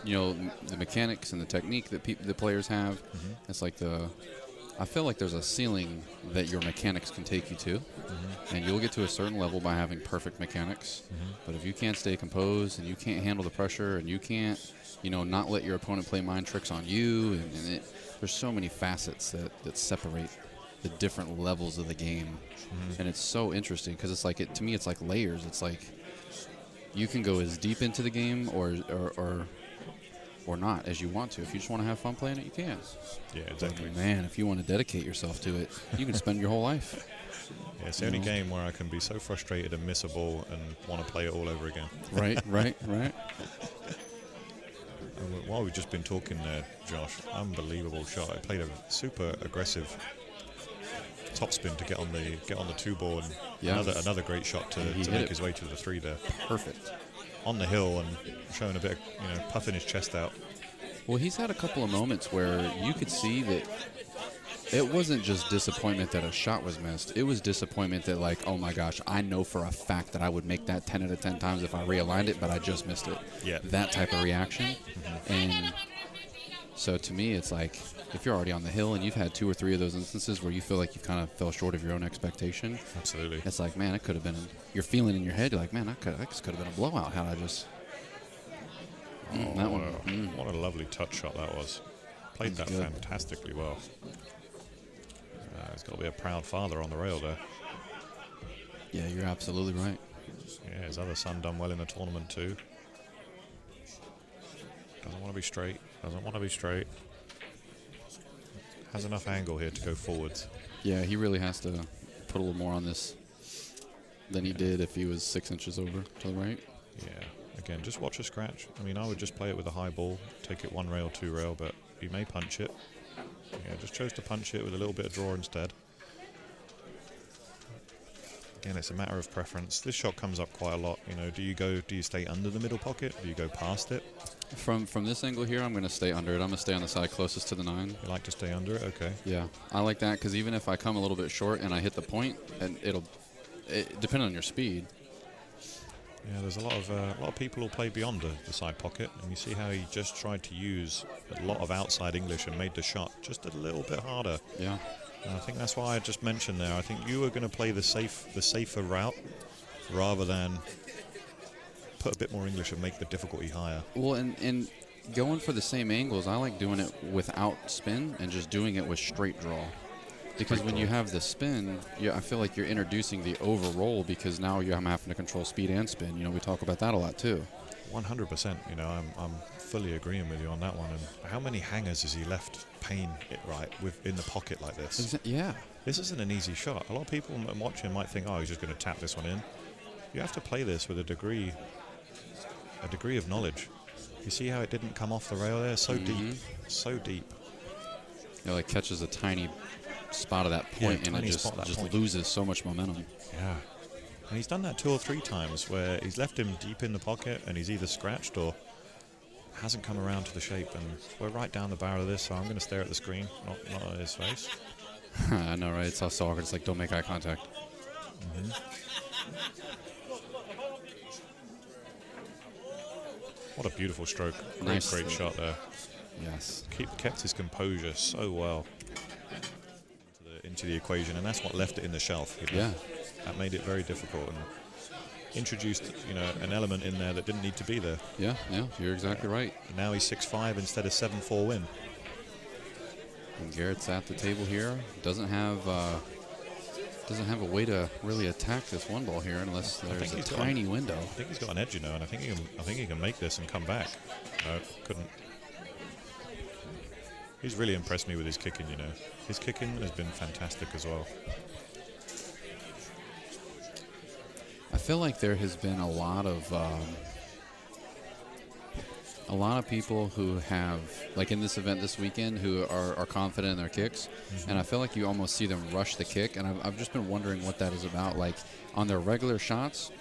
A: the mechanics and the technique that the players have, it's like I feel like there's a ceiling that your mechanics can take you to, and you'll get to a certain level by having perfect mechanics, but if you can't stay composed and you can't handle the pressure and you can't, not let your opponent play mind tricks on you, there's so many facets that separate the different levels of the game. And it's so interesting because it's like to me it's like layers. It's like you can go as deep into the game or not as you want to. If you just want to have fun playing it, you can.
B: Yeah, exactly.
A: But man, if you want to dedicate yourself to it, you can spend your whole life.
B: Yeah, it's the only game where I can be so frustrated and miss a ball and want to play it all over again.
A: Right.
B: And while we've just been talking there, Josh, unbelievable shot. I played a super aggressive topspin to get on the 2 ball, and another great shot to make his way to the 3 there.
A: Perfect.
B: On the hill and showing a bit of, puffing his chest out.
A: Well, he's had a couple of moments where you could see that it wasn't just disappointment that a shot was missed. It was disappointment that, like, oh my gosh, I know for a fact that I would make that 10 out of 10 times if I realigned it, but I just missed it.
B: Yeah.
A: That type of reaction. And so to me, it's like, if you're already on the hill and you've had 2 or 3 of those instances where you feel like you kind of fell short of your own expectation.
B: Absolutely.
A: It's like, man, it could have been, you're feeling in your head, you're like, man, that could have been a blowout had I just. That one.
B: What a lovely touch shot that was. Played that fantastically well. He's got to be a proud father on the rail there.
A: Yeah, you're absolutely right.
B: Yeah, his other son done well in the tournament too. Doesn't want to be straight. Has enough angle here to go forwards.
A: Yeah, he really has to put a little more on this than he did if he was 6 inches over to the right.
B: Yeah, again, just watch a scratch. I mean, I would just play it with a high ball, take it 1 rail, 2 rail, but he may punch it. Yeah, just chose to punch it with a little bit of draw instead. Again, it's a matter of preference. This shot comes up quite a lot. Do you stay under the middle pocket? Do you go past it?
A: From this angle here, I'm going to stay under it. I'm going to stay on the side closest to the 9.
B: You like to stay under it? Okay.
A: Yeah, I like that because even if I come a little bit short and I hit the point, and depending on your speed.
B: Yeah, there's a lot of people who play beyond the side pocket, and you see how he just tried to use a lot of outside English and made the shot just a little bit harder.
A: Yeah.
B: And I think that's why I just mentioned there. I think you were going to play the safer route rather than put a bit more English and make the difficulty higher.
A: Well, and going for the same angles, I like doing it without spin and just doing it with straight draw. Because when you have the spin, I feel like you're introducing the over roll because now I'm having to control speed and spin. We talk about that a lot too.
B: 100%. I'm fully agreeing with you on that one. And how many hangers has he left Payne in the pocket like this?
A: Yeah.
B: This isn't an easy shot. A lot of people watching might think, oh, he's just going to tap this one in. You have to play this with a degree of knowledge. You see how it didn't come off the rail there? So deep, so deep.
A: It like catches a tiny spot of that point, and it just loses so much momentum.
B: Yeah. And he's done that 2 or 3 times where he's left him deep in the pocket and he's either scratched or hasn't come around to the shape. And we're right down the barrel of this, so I'm going to stare at the screen, not at his face.
A: I know, right? It's so awkward. It's like, don't make eye contact.
B: What a beautiful stroke.
A: Nice.
B: Great shot there.
A: Yes.
B: Kept his composure so well into the equation, and that's what left it in the shelf. You know?
A: Yeah.
B: That made it very difficult and introduced, an element in there that didn't need to be there.
A: Yeah, you're exactly right.
B: Now he's 6-5 instead of 7-4 win.
A: And Garrett's at the table here. Doesn't have a way to really attack this one ball here unless there's a tiny window.
B: I think he's got an edge, and I think he can make this and come back. No, couldn't. He's really impressed me with his kicking. His kicking has been fantastic as well.
A: I feel like there has been a lot of people who have, like in this event this weekend, who are confident in their kicks, and I feel like you almost see them rush the kick, and I've just been wondering what that is about. Like on their regular shots,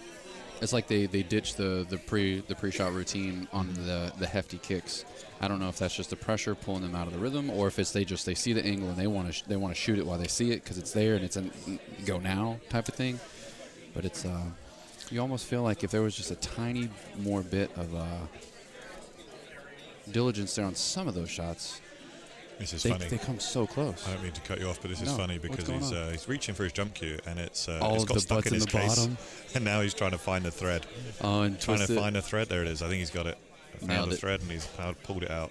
A: it's like they ditch the pre-shot routine on the hefty kicks. I don't know if that's just the pressure pulling them out of the rhythm, or if it's they see the angle and they want to shoot it while they see it because it's there and it's a go now type of thing. But it's you almost feel like if there was just a tiny more bit of diligence there on some of those shots,
B: this is funny.
A: They come so close.
B: I don't mean to cut you off, but this is funny because he's reaching for his jump cue and it's got stuck in his case, bottom. And now he's trying to find the thread.
A: Oh, and
B: trying to find the thread. There it is. I think he's got it. Found the thread and he's pulled it out.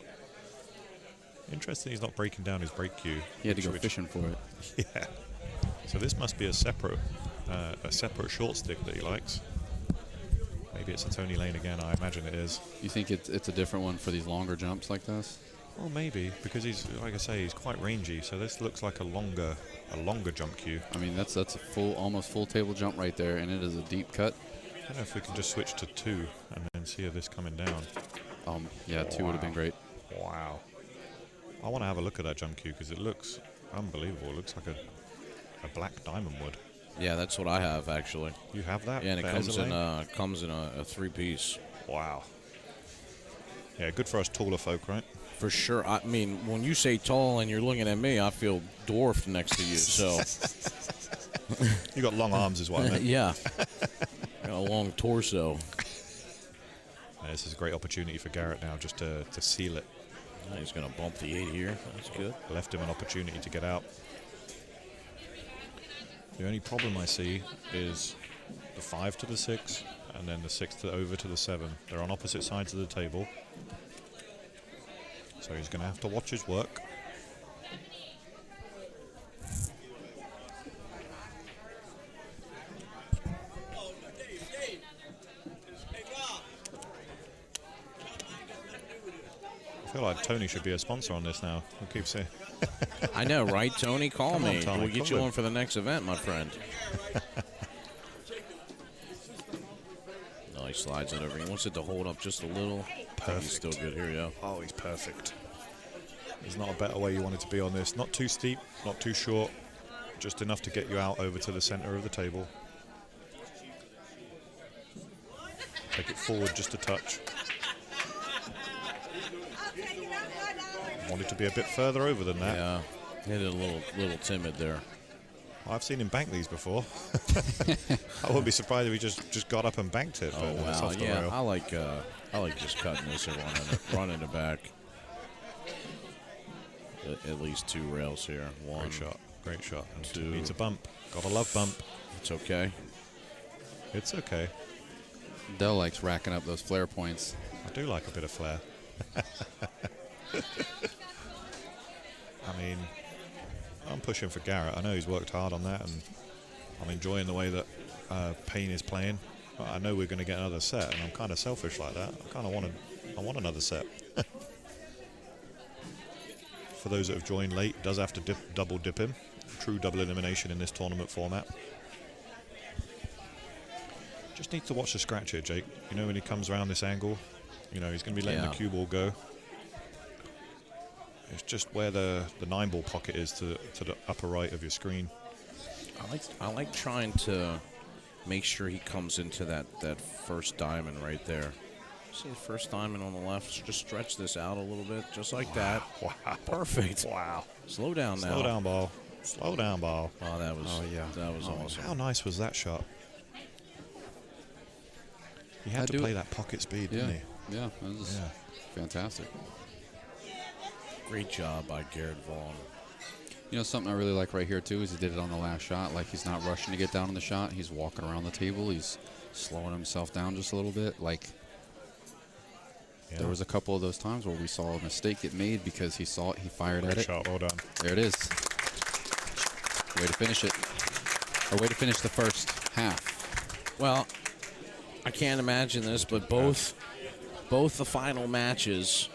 B: Interesting. He's not breaking down his break cue.
A: He had to go fishing for it.
B: Yeah. So this must be a separate short stick that he likes. Maybe it's a Tony Lane again. I imagine it is. You
A: think it's a different one for these longer jumps like this?
B: Well, maybe because he's, like I say, he's quite rangy. So this looks like a longer jump cue.
A: I mean, that's a almost full table jump right there, and it is a deep cut.
B: I don't know if we can just switch to 2 and then see if this coming down.
A: Yeah, 2 would have been great.
B: Wow. I want to have a look at that jump cue because it looks unbelievable. It looks like a black diamond wood.
C: Yeah, that's what I have actually.
B: You have that?
C: Yeah, and it comes in a 3-piece.
B: Wow. Yeah, good for us taller folk, right?
C: For sure. I mean, when you say tall and you're looking at me, I feel dwarfed next to you. So
B: you got long arms, is what I meant.
C: Yeah. Got a long torso.
B: This is a great opportunity for Garrett now just to seal it.
C: He's going to bump the 8 here. That's good.
B: Left him an opportunity to get out. The only problem I see is the 5 to the 6 and then the 6 over to the 7. They're on opposite sides of the table. So he's going to have to watch his work. I feel like Tony should be a sponsor on this now. We'll keep saying.
C: I know, right, Tony? Call me.
B: Tony,
C: we'll get you on for the next event, my friend. No, he slides it over. He wants it to hold up just a little.
B: Perfect.
C: He's still good. Here we go.
B: Oh, he's perfect. There's not a better way you want it to be on this. Not too steep, not too short. Just enough to get you out over to the center of the table. Take it forward just a touch. Want it to be a bit further over than that.
C: Yeah, hit it a little timid there.
B: I've seen him bank these before. I wouldn't be surprised if he just got up and banked it.
C: Oh wow,
B: off the
C: yeah.
B: rail.
C: I like just cutting this and running it back. At least 2 rails here. 1.
B: Great shot. And
C: 2.
B: Needs a bump. Gotta love bump.
C: It's okay.
B: It's okay.
A: Dell likes racking up those flare points.
B: I do like a bit of flair. I mean, I'm pushing for Garrett. I know he's worked hard on that, and I'm enjoying the way that Payne is playing. But I know we're going to get another set, and I'm kind of selfish like that. I want another set. For those that have joined late, does have to double dip him. true double elimination in this tournament format. Just need to watch the scratch here, Jake. You know, when he comes around this angle, you know, he's going to be letting the cue ball go. It's just where the 9-ball pocket is to the upper right of your screen.
C: I like trying to make sure he comes into that first diamond right there. See the first diamond on the left? Just stretch this out a little bit, just like that.
B: Wow.
C: Perfect.
B: Wow.
C: Slow down now.
B: Slow down, ball. Slow down, ball.
C: Oh, that was awesome.
B: How nice was that shot? He had to play that pocket speed, didn't he?
A: Yeah, that was fantastic.
C: Great job by Garrett Vaughn.
A: You know, something I really like right here, too, is he did it on the last shot. Like, he's not rushing to get down on the shot. He's walking around the table. He's slowing himself down just a little bit. Like, there was a couple of those times where we saw a mistake get made because he saw it, he fired at it.
B: Shot, well done.
A: There it is. Way to finish it. Or way to finish the first half.
C: Well, I can't imagine this, but both the final matches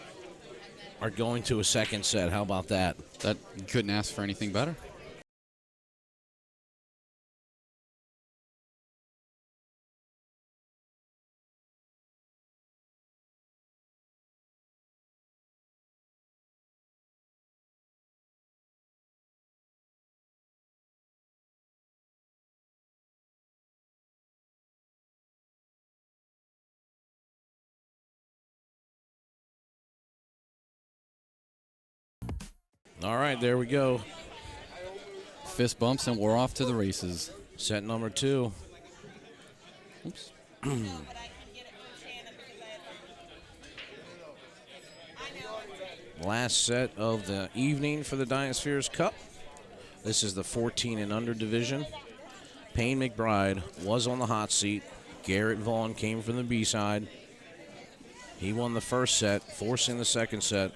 C: are going to a second set. How about that?
A: That you couldn't ask for anything better.
C: All right, there we go.
A: Fist bumps, and we're off to the races.
C: Set number 2.
A: Oops.
C: Last set of the evening for the DynaSpheres Cup. This is the 14 and under division. Payne McBride was on the hot seat. Garrett Vaughn came from the B side. He won the first set, forcing the second set.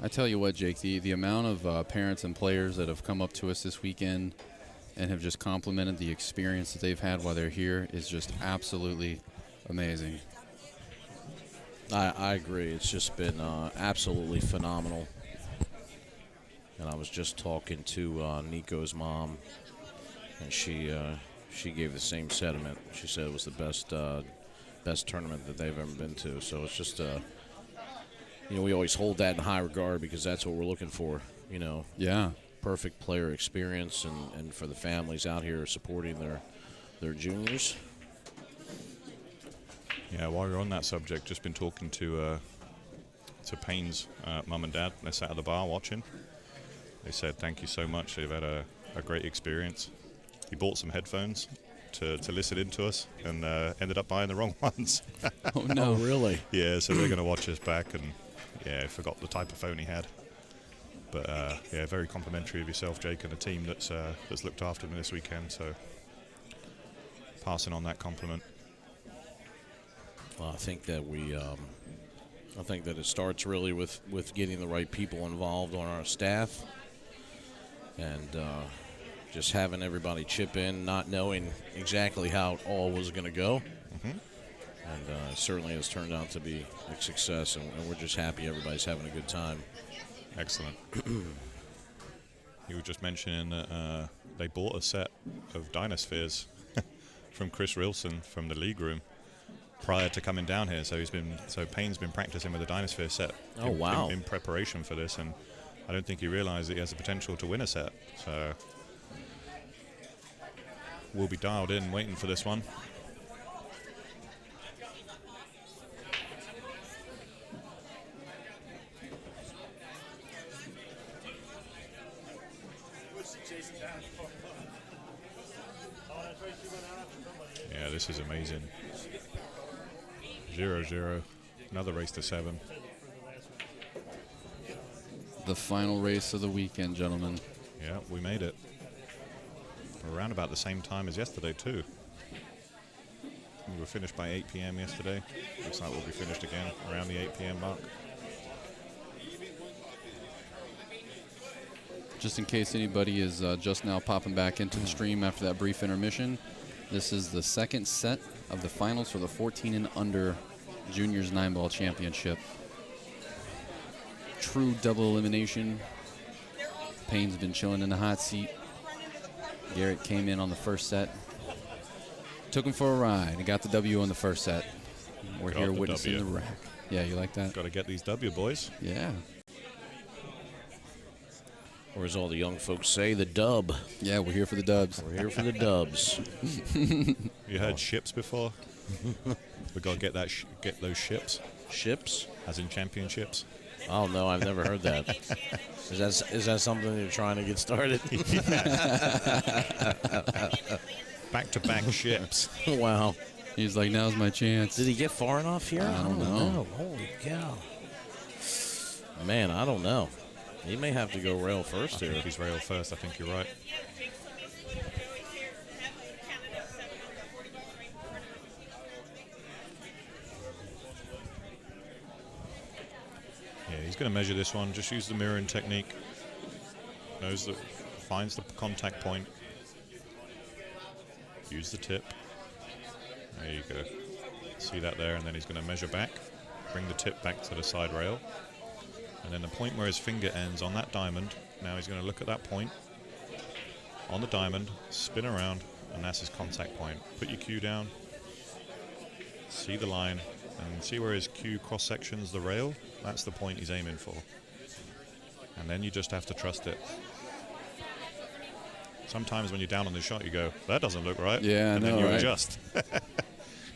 A: I tell you what, Jake, the amount of parents and players that have come up to us this weekend and have just complimented the experience that they've had while they're here is just absolutely amazing.
C: I agree. It's just been absolutely phenomenal. And I was just talking to Nico's mom, and she gave the same sentiment. She said it was the best tournament that they've ever been to. So it's just you know, we always hold that in high regard because that's what we're looking for. You know, perfect player experience, and for the families out here supporting their juniors.
B: Yeah, while you're on that subject, just been talking to Payne's mum and dad. They sat at the bar watching. They said thank you so much. They've had a great experience. He bought some headphones to listen in to us and ended up buying the wrong ones.
A: Oh, no.
C: Oh, really?
B: Yeah, so they're going to watch us back, and I forgot the type of phone he had. But very complimentary of yourself, Jake, and the team that's looked after me this weekend. So passing on that compliment.
C: Well, I think that I think that it starts really with getting the right people involved on our staff, and just having everybody chip in, not knowing exactly how it all was going to go.
B: Mm-hmm.
C: And it certainly has turned out to be a success, and we're just happy everybody's having a good time.
B: Excellent. You were just mentioning that they bought a set of DynaSpheres from Chris Rilson from the league room prior to coming down here. So Payne's been practicing with the DynaSphere set.
C: Oh, wow.
B: In preparation for this, and I don't think he realized that he has the potential to win a set. So we'll be dialed in waiting for this one. Yeah, this is amazing. 0-0. Another race to 7.
A: The final race of the weekend, gentlemen.
B: Yeah, we made it. Around about the same time as yesterday, too. We were finished by 8 p.m. yesterday. Looks like we'll be finished again around the 8 p.m. mark.
A: Just in case anybody is just now popping back into the stream after that brief intermission, this is the second set of the finals for the 14 and under Juniors 9-ball championship. True double elimination. Payne's been chilling in the hot seat. Garrett came in on the first set. Took him for a ride and got the W on the first set. We're
B: Got
A: here
B: the
A: witnessing
B: W.
A: the rack. Yeah, you like that?
B: Got to get these W, boys.
A: Yeah.
C: Or as all the young folks say, the dub.
A: Yeah, we're here for the dubs.
C: We're here for the dubs.
B: You heard ships before? We got to get that get those ships,
C: Ships?
B: as in championships.
C: Oh, no, I've never heard that. Is that something you're trying to get started?
B: Back-to-back ships.
C: Wow.
A: He's like, now's my chance.
C: Did he get far enough here?
A: I don't know.
C: Holy cow. Man, I don't know. He may have to go rail first
B: I
C: here.
B: think he's rail first. I think you're right. Yeah, he's going to measure this one. Just use the mirroring technique. Knows that, finds the contact point. Use the tip. There you go. See that there, and then he's going to measure back. Bring the tip back to the side rail. And then the point where his finger ends on that diamond, now he's going to look at that point on the diamond, spin around, and that's his contact point. Put your cue down, see the line, and see where his cue cross-sections the rail. That's the point he's aiming for. And then you just have to trust it. Sometimes when you're down on the shot, you go, that doesn't look right.
A: Yeah, I
B: and
A: know,
B: then you
A: right?
B: adjust.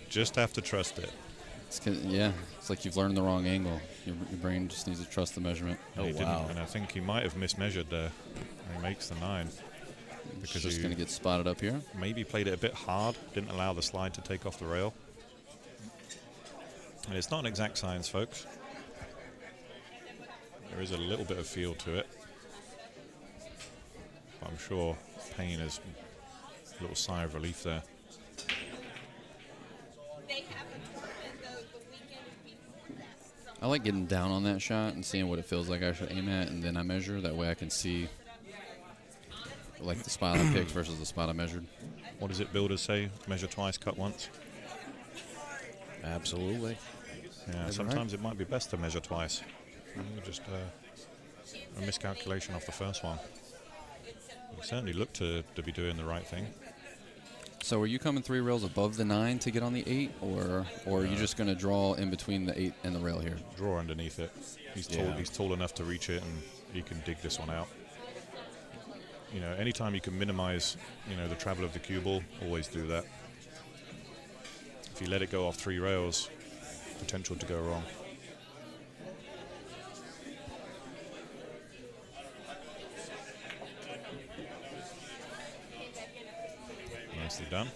B: Just have to trust it.
A: Yeah, it's like you've learned the wrong angle. Your brain just needs to trust the measurement.
C: Oh,
B: He didn't,
C: wow.
B: and I think he might have mismeasured there. And he makes the 9.
A: It's
B: Because
A: just
B: he
A: going to get spotted up here.
B: maybe played it a bit hard, didn't allow the slide to take off the rail. And it's not an exact science, folks. There is a little bit of feel to it. But I'm sure Payne is a little sigh of relief there.
A: I like getting down on that shot and seeing what it feels like I should aim at, and then I measure. That way I can see like the spot I picked versus the spot I measured.
B: What does it builders say? Measure twice, cut once?
C: Absolutely.
B: Yeah, sometimes it might be best to measure twice. Just a miscalculation off the first one. You certainly look to be doing the right thing.
A: So are you coming 3 rails above the 9 to get on the 8, or are you just going to draw in between the 8 and the rail here?
B: Draw underneath it. He's tall.
C: Yeah.
B: He's tall enough to reach it, and he can dig this one out. You know, anytime you can minimize, the travel of the cue ball, always do that. If you let it go off 3 rails, potential to go wrong. Nicely done.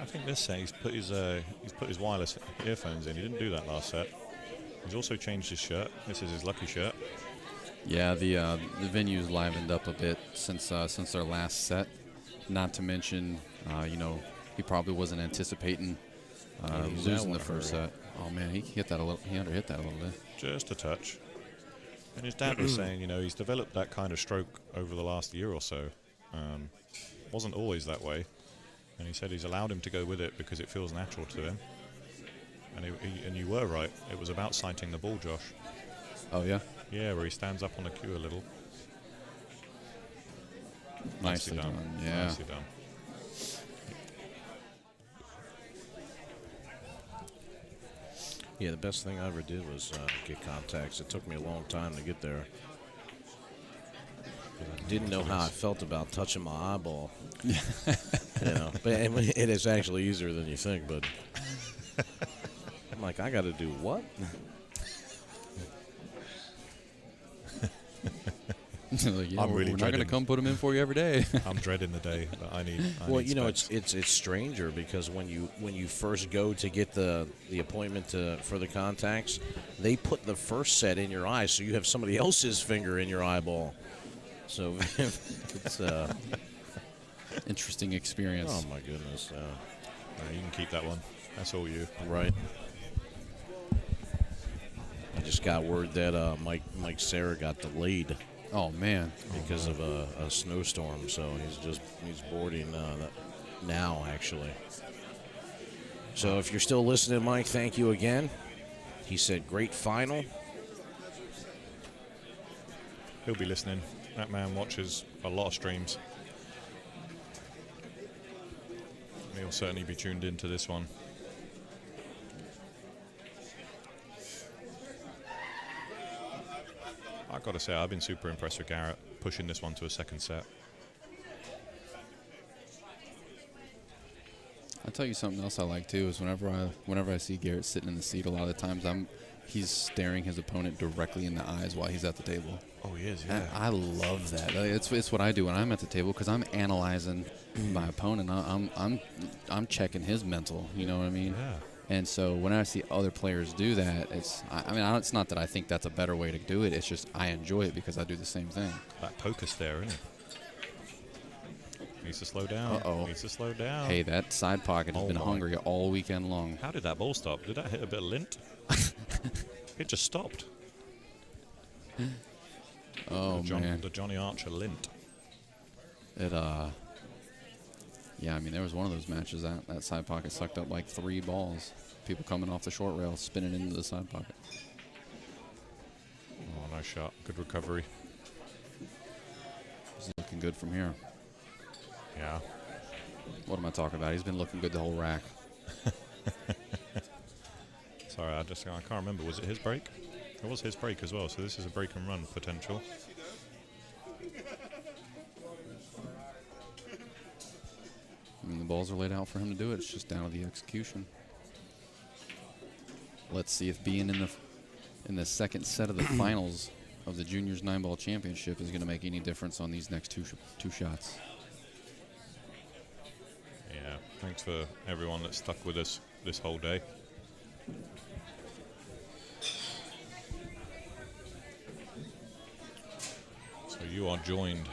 B: I think this set he's put his wireless earphones in. He didn't do that last set. He's also changed his shirt. This is his lucky shirt.
A: Yeah, the venue's livened up a bit since their last set. Not to mention, he probably wasn't anticipating losing the first set. Oh man, he hit that a little. He underhit that a little bit.
B: Just a touch. And his dad was saying, he's developed that kind of stroke over the last year or so. Wasn't always that way. And he said he's allowed him to go with it because it feels natural to him. And you were right. It was about sighting the ball, Josh.
A: Oh yeah.
B: Yeah, where he stands up on the cue a little.
A: Nicely done. Yeah.
B: Nicely done.
C: Yeah, the best thing I ever did was get contacts. It took me a long time to get there. I didn't know how I felt about touching my eyeball. But it is actually easier than you think. But I'm like, I got to do what?
A: Like,
B: I'm really
A: we're not going to
B: dreading-
A: come put them in for you every day.
B: I'm dreading the day that I need.
C: Well,
B: need specs.
C: it's stranger because when you first go to get the appointment for the contacts, they put the first set in your eye, so you have somebody else's finger in your eyeball. So it's
A: Interesting experience.
C: oh my goodness,
B: You can keep that one. That's all you.
C: right. I just got word that Mike Sarah got delayed.
A: Oh man.
C: because of a snowstorm. So he's boarding now, actually. So if you're still listening, Mike, thank you again. He said, great final.
B: He'll be listening. That man watches a lot of streams. He'll certainly be tuned into this one. I've got to say, I've been super impressed with Garrett pushing this one to a second set.
A: I'll tell you something else I like too is whenever I see Garrett sitting in the seat, a lot of the times he's staring his opponent directly in the eyes while he's at the table.
B: Oh, he is, yeah.
A: I love that. It's what I do when I'm at the table because I'm analyzing my opponent. I'm checking his mental. You know what I mean?
B: Yeah.
A: And so when I see other players do that, it's not that I think that's a better way to do it. It's just I enjoy it because I do the same thing.
B: That poker stare, isn't it? Needs to slow down.
A: Uh-oh.
B: Needs to slow down.
A: Hey, that side pocket has been hungry all weekend long.
B: How did that ball stop? Did that hit a bit of lint? It just stopped.
A: Oh, man.
B: The Johnny Archer lint.
A: Yeah, I mean, there was one of those matches that side pocket sucked up like 3 balls. People coming off the short rail, spinning into the side pocket.
B: Oh, nice shot. Good recovery.
A: He's looking good from here.
B: Yeah.
A: What am I talking about? He's been looking good the whole rack.
B: Sorry, I can't remember. Was it his break? It was his break as well, so this is a break and run potential.
A: I mean, the balls are laid out for him to do it. It's just down to the execution. Let's see if being in the second set of the finals of the Juniors 9-ball championship is going to make any difference on these next two shots.
B: Yeah, thanks for everyone that stuck with us this whole day. So you are joined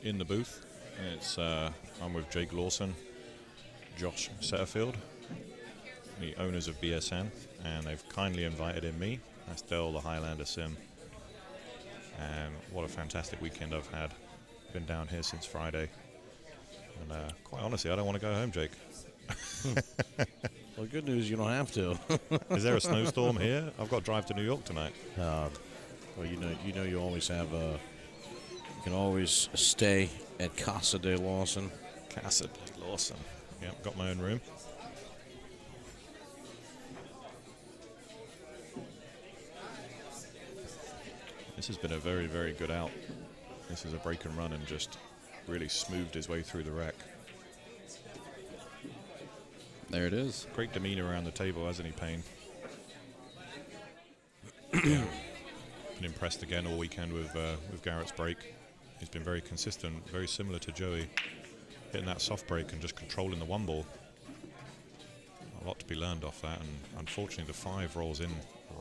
B: in the booth. It's I'm with Jake Lawson, Josh Setterfield, the owners of BSN, and they've kindly invited in me, Estelle the Highlander Sim. And what a fantastic weekend I've had. Been down here since Friday. And quite honestly, I don't want to go home, Jake.
C: Well, good news, you don't have to.
B: Is there a snowstorm here? I've got to drive to New York tonight.
C: Well, you always have you can always stay at Casa de Lawson.
B: Casa de Lawson. Yep, got my own room. This has been a very, very good out. This is a break and run and just really smoothed his way through the wreck.
A: There it is.
B: Great demeanor around the table, hasn't he, Payne? Been impressed again all weekend with Garrett's break. He's been very consistent, very similar to Joey, hitting that soft break and just controlling the 1 ball. A lot to be learned off that, and unfortunately the 5 rolls in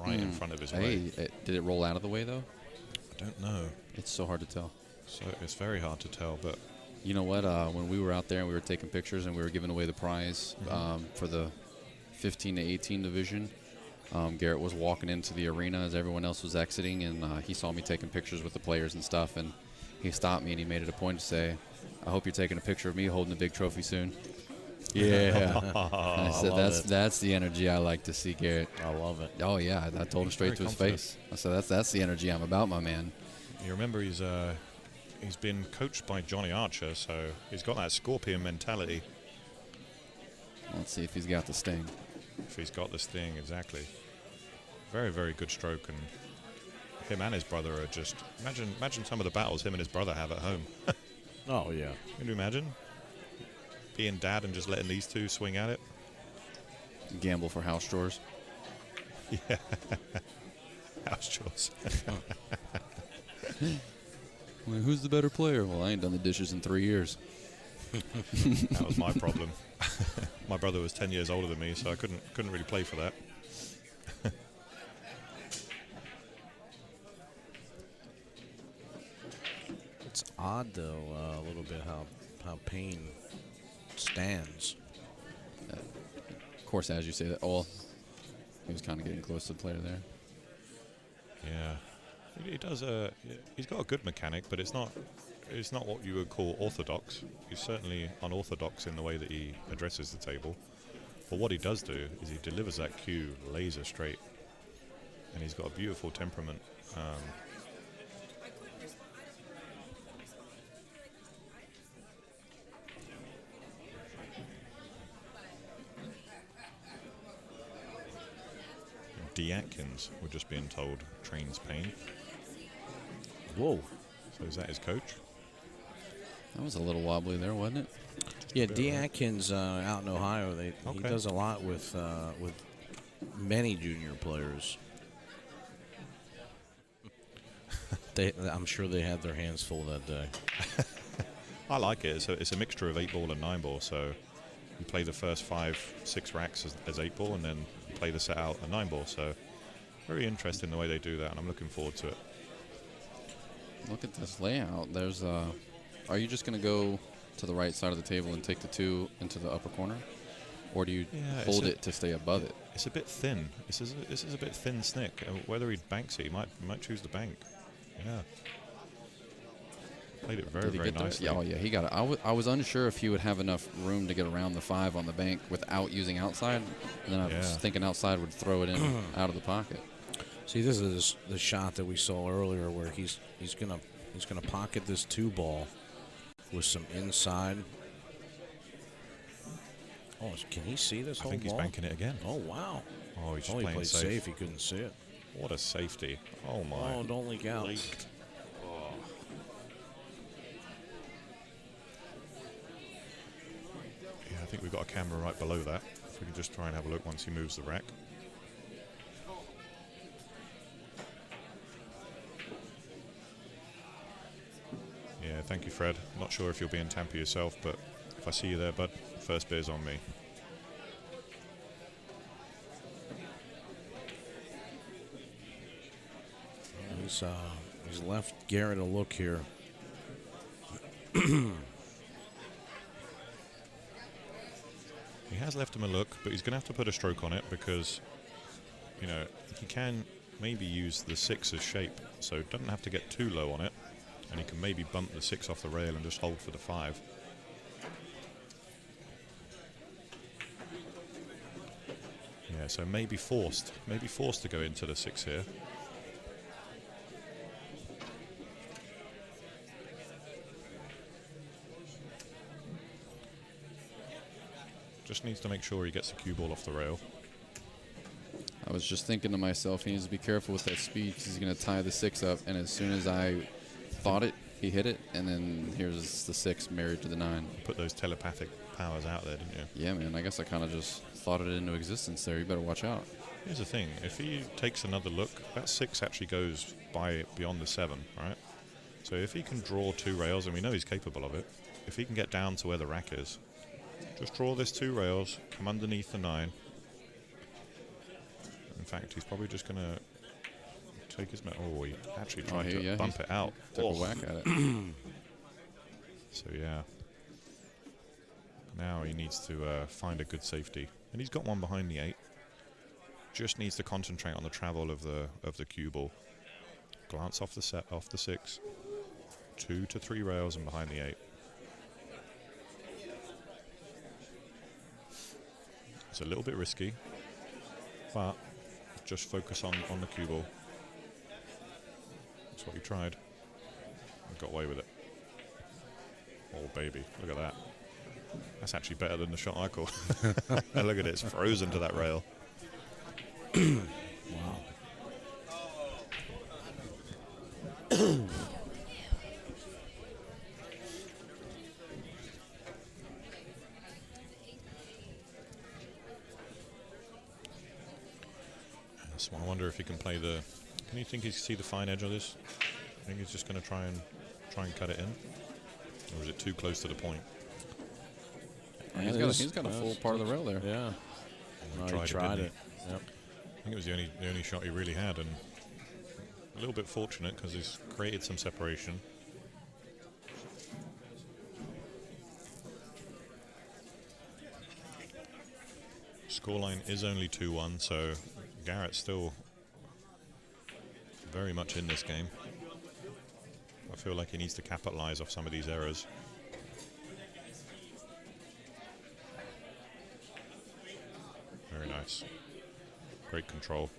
B: right in front of his way.
A: Did it roll out of the way though?
B: I don't know.
A: It's so hard to tell.
B: So it's very hard to tell, but
A: you know what? When we were out there and we were taking pictures and we were giving away the prize for the 15 to 18 division, Garrett was walking into the arena as everyone else was exiting, and he saw me taking pictures with the players and stuff, and he stopped me and he made it a point to say, "I hope you're taking a picture of me holding a big trophy soon." Yeah. And I said, that's the energy I like to see, Garrett.
C: I love it.
A: Oh, yeah. I told him straight to his face. I said, that's the energy I'm about, my man.
B: You remember he's been coached by Johnny Archer, so he's got that scorpion mentality.
A: Let's see if he's got the sting.
B: If he's got the sting, exactly. Very, very good stroke, and him and his brother are just... Imagine some of the battles him and his brother have at home.
C: Oh, yeah.
B: Can you imagine? Being dad and just letting these two swing at it.
A: Gamble for house chores.
B: Yeah. House chores.
A: Well, who's the better player? Well, I ain't done the dishes in 3 years.
B: That was my problem. My brother was 10 years older than me, so I couldn't really play for that.
C: It's odd, though, a little bit how Payne stands.
A: Of course, as you say that, he was kind of getting close to the player there.
B: Yeah. He does he's got a good mechanic, but it's not what you would call orthodox. He's certainly unorthodox in the way that he addresses the table. But what he does do is he delivers that cue laser straight, and he's got a beautiful temperament. D. Atkins, we're just being told, trains Payne.
C: Whoa.
B: So is that his coach?
A: That was a little wobbly there, wasn't it?
C: Yeah, D. Atkins out in Ohio. He does a lot with many junior players. I'm sure they had their hands full that day.
B: I like it. It's a mixture of 8-ball and 9-ball. So you play the first 5-6 racks as 8-ball, and then play the set out a 9-ball. So very interesting the way they do that, and I'm looking forward to it.
A: Look at this layout. There's are you just going to go to the right side of the table and take the 2 into the upper corner? Or do you hold it to stay above it?
B: It's a bit thin. This is a bit thin snick. Whether he banks it, he might choose the bank. Yeah. Played it very, very nicely.
A: Yeah, oh, yeah, he got it. I was unsure if he would have enough room to get around the 5 on the bank without using outside. And then I was thinking outside would throw it in out of the pocket.
C: See, this is the shot that we saw earlier where he's gonna pocket this 2 ball with some inside. Oh, can he see this whole ball?
B: I think he's banking it again.
C: Oh, wow.
B: Oh, he's just
C: he
B: playing
C: played
B: safe.
C: He couldn't see it.
B: What a safety. Oh, my.
C: Oh, don't leak out.
B: Leaked. Oh. Yeah, I think we've got a camera right below that. If we can just try and have a look once he moves the rack. Yeah, thank you, Fred. Not sure if you're being tamper yourself, but if I see you there, bud, first beer's on me.
C: He's left Garrett a look here.
B: He has left him a look, but he's going to have to put a stroke on it because, you know, he can maybe use the 6 as shape, so doesn't have to get too low on it, and he can maybe bump the 6 off the rail and just hold for the 5. Yeah, so maybe forced to go into the 6 here. Just needs to make sure he gets the cue ball off the rail.
A: I was just thinking to myself, he needs to be careful with that speed because he's going to tie the 6 up, and as soon as I thought it, he hit it, and then here's the 6 married to the 9.
B: You put those telepathic powers out there, didn't you?
A: Yeah, man, I guess I kind of just thought it into existence there. You better watch out.
B: Here's the thing, if he takes another look, that 6 actually goes beyond the 7, right? So if he can draw 2 rails, and we know he's capable of it, if he can get down to where the rack is, just draw this 2 rails, come underneath the 9. In fact, he's probably just going to take his... Oh, he actually tried to bump it out.
A: Took a whack at it.
B: So, yeah. Now he needs to find a good safety. And he's got one behind the 8. Just needs to concentrate on the travel of the cue ball. Glance off the 6. 2 to 3 rails and behind the 8. It's a little bit risky, but just focus on the cue ball. That's what he tried. And got away with it. Oh, baby. Look at that. That's actually better than the shot I called. Look at it. It's frozen to that rail.
C: Wow.
B: So I wonder if he can play the... Can you think he can see the fine edge of this? I think he's just going to try and cut it in? Or is it too close to the point?
A: He's got a full part of the rail there.
C: Yeah.
B: He
C: tried it. Yep.
B: I think it was the only shot he really had, and a little bit fortunate because he's created some separation. Scoreline is only 2-1, so Garrett's still very much in this game. I feel like he needs to capitalize off some of these errors. Very nice. Great control.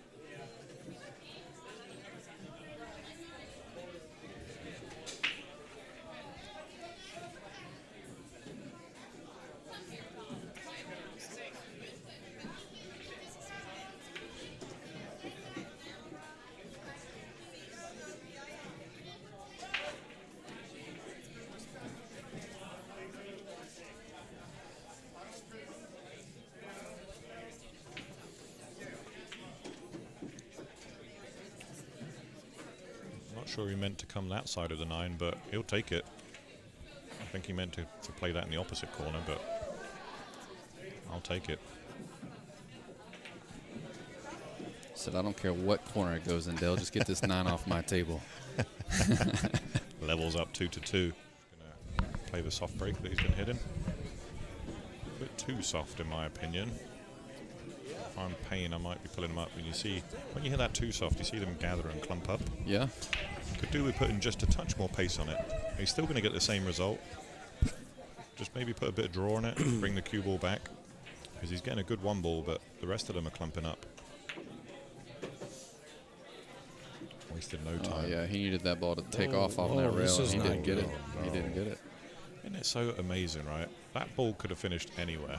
B: Sure he meant to come that side of the 9, but he'll take it. I think he meant to play that in the opposite corner, but I'll take it.
A: Said, I don't care what corner it goes in, Dale. Just get this 9 off my table.
B: Levels up 2-2. Gonna play the soft break that he's been hitting. A bit too soft, in my opinion. If I'm Payne, I might be pulling them up. And you see, when you hit that too soft, you see them gather and clump up.
A: Yeah.
B: Could do with putting just a touch more pace on it. He's still going to get the same result. Just maybe put a bit of draw on it, bring the cue ball back. Because he's getting a good 1 ball, but the rest of them are clumping up. Wasted no time.
A: Oh, yeah, he needed that ball to take off that rail, and he didn't get it. He didn't get it.
B: Isn't it so amazing, right? That ball could have finished anywhere.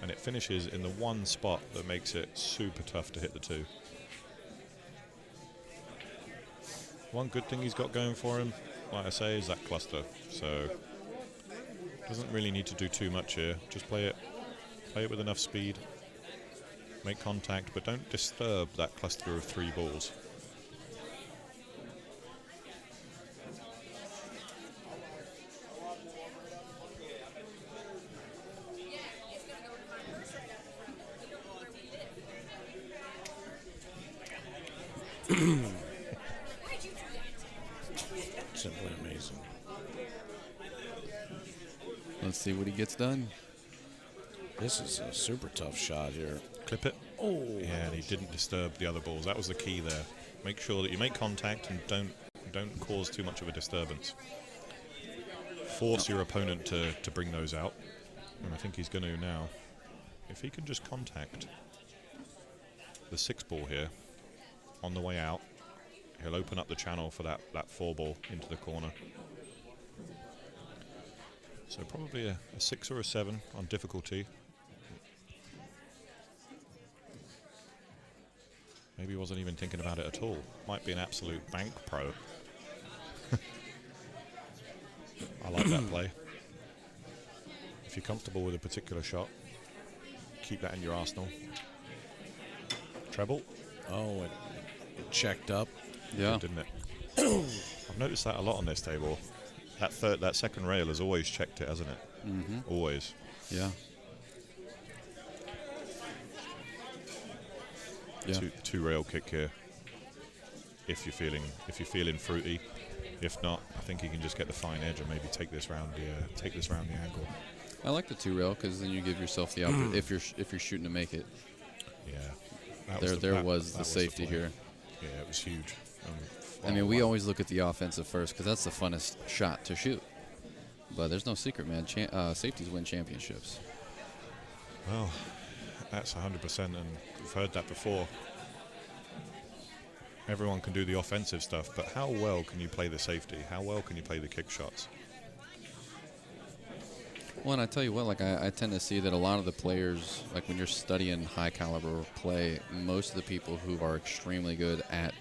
B: And it finishes in the one spot that makes it super tough to hit the 2. One good thing he's got going for him, like I say, is that cluster. So doesn't really need to do too much here. Just play it with enough speed. Make contact, but don't disturb that cluster of 3 balls.
C: Simply amazing.
A: Let's see what he gets done.
C: This is a super tough shot here.
B: Clip it. Oh. Yeah, and he didn't disturb the other balls. That was the key there. Make sure that you make contact and don't cause too much of a disturbance. Force your opponent to bring those out. And I think he's going to now. If he can just contact the 6 ball here on the way out, he'll open up the channel for that 4 ball into the corner. So probably a 6 or a 7 on difficulty. Maybe he wasn't even thinking about it at all. Might be an absolute bank pro. I like that play. If you're comfortable with a particular shot, keep that in your arsenal. Treble.
C: Oh, it checked up.
A: Yeah.
B: Didn't it? I've noticed that a lot on this table. That second rail has always checked it, hasn't it?
A: Mm-hmm.
B: Always.
A: Yeah. Yeah.
B: Two rail kick here. If you're feeling fruity. If not, I think he can just get the fine edge and maybe take this round the angle.
A: I like the 2 rail because then you give yourself the if you're shooting to make it.
B: Yeah.
A: There was the safety here.
B: Yeah, it was huge.
A: I mean, we always look at the offensive first because that's the funnest shot to shoot. But there's no secret, man. Safeties win championships.
B: Well, that's 100%, and we've heard that before. Everyone can do the offensive stuff, but how well can you play the safety? How well can you play the kick shots?
A: Well, and I tell you what, like I tend to see that a lot of the players, like when you're studying high caliber play, most of the people who are extremely good at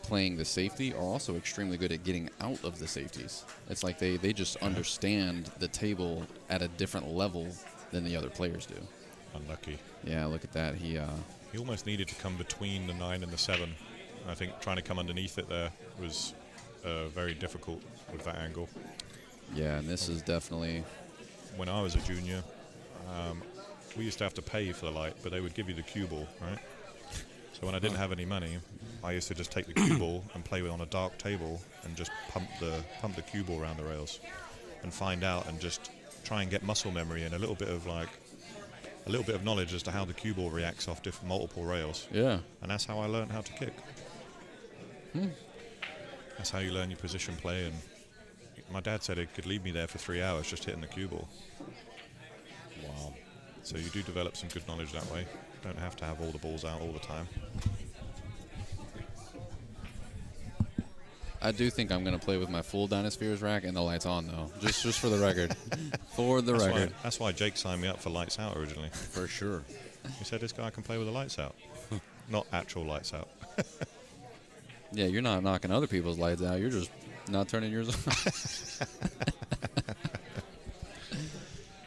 A: playing the safety are also extremely good at getting out of the safeties. It's like they just understand the table at a different level than the other players do.
B: Unlucky.
A: Yeah, look at that. He
B: almost needed to come between the 9 and the 7. I think trying to come underneath it there was very difficult with that angle.
A: Yeah, and this is definitely...
B: When I was a junior, we used to have to pay for the light, but they would give you the cue ball, right? So when I didn't have any money, I used to just take the cue ball and play with on a dark table and just pump the cue ball around the rails and find out and just try and get muscle memory and a little bit of like a little bit of knowledge as to how the cue ball reacts off multiple rails.
A: Yeah.
B: And that's how I learned how to kick. That's how you learn your position play. And my dad said it could leave me there for 3 hours just hitting the cue ball.
C: Wow.
B: So you do develop some good knowledge that way. Don't have to have all the balls out all the time.
A: I do think I'm going to play with my full DynaSpheres rack and the lights on, though. Just for the record. For the record.
B: That's why Jake signed me up for lights out originally.
C: For sure.
B: He said this guy can play with the lights out. Not actual lights out.
A: Yeah, you're not knocking other people's lights out. You're just not turning yours on.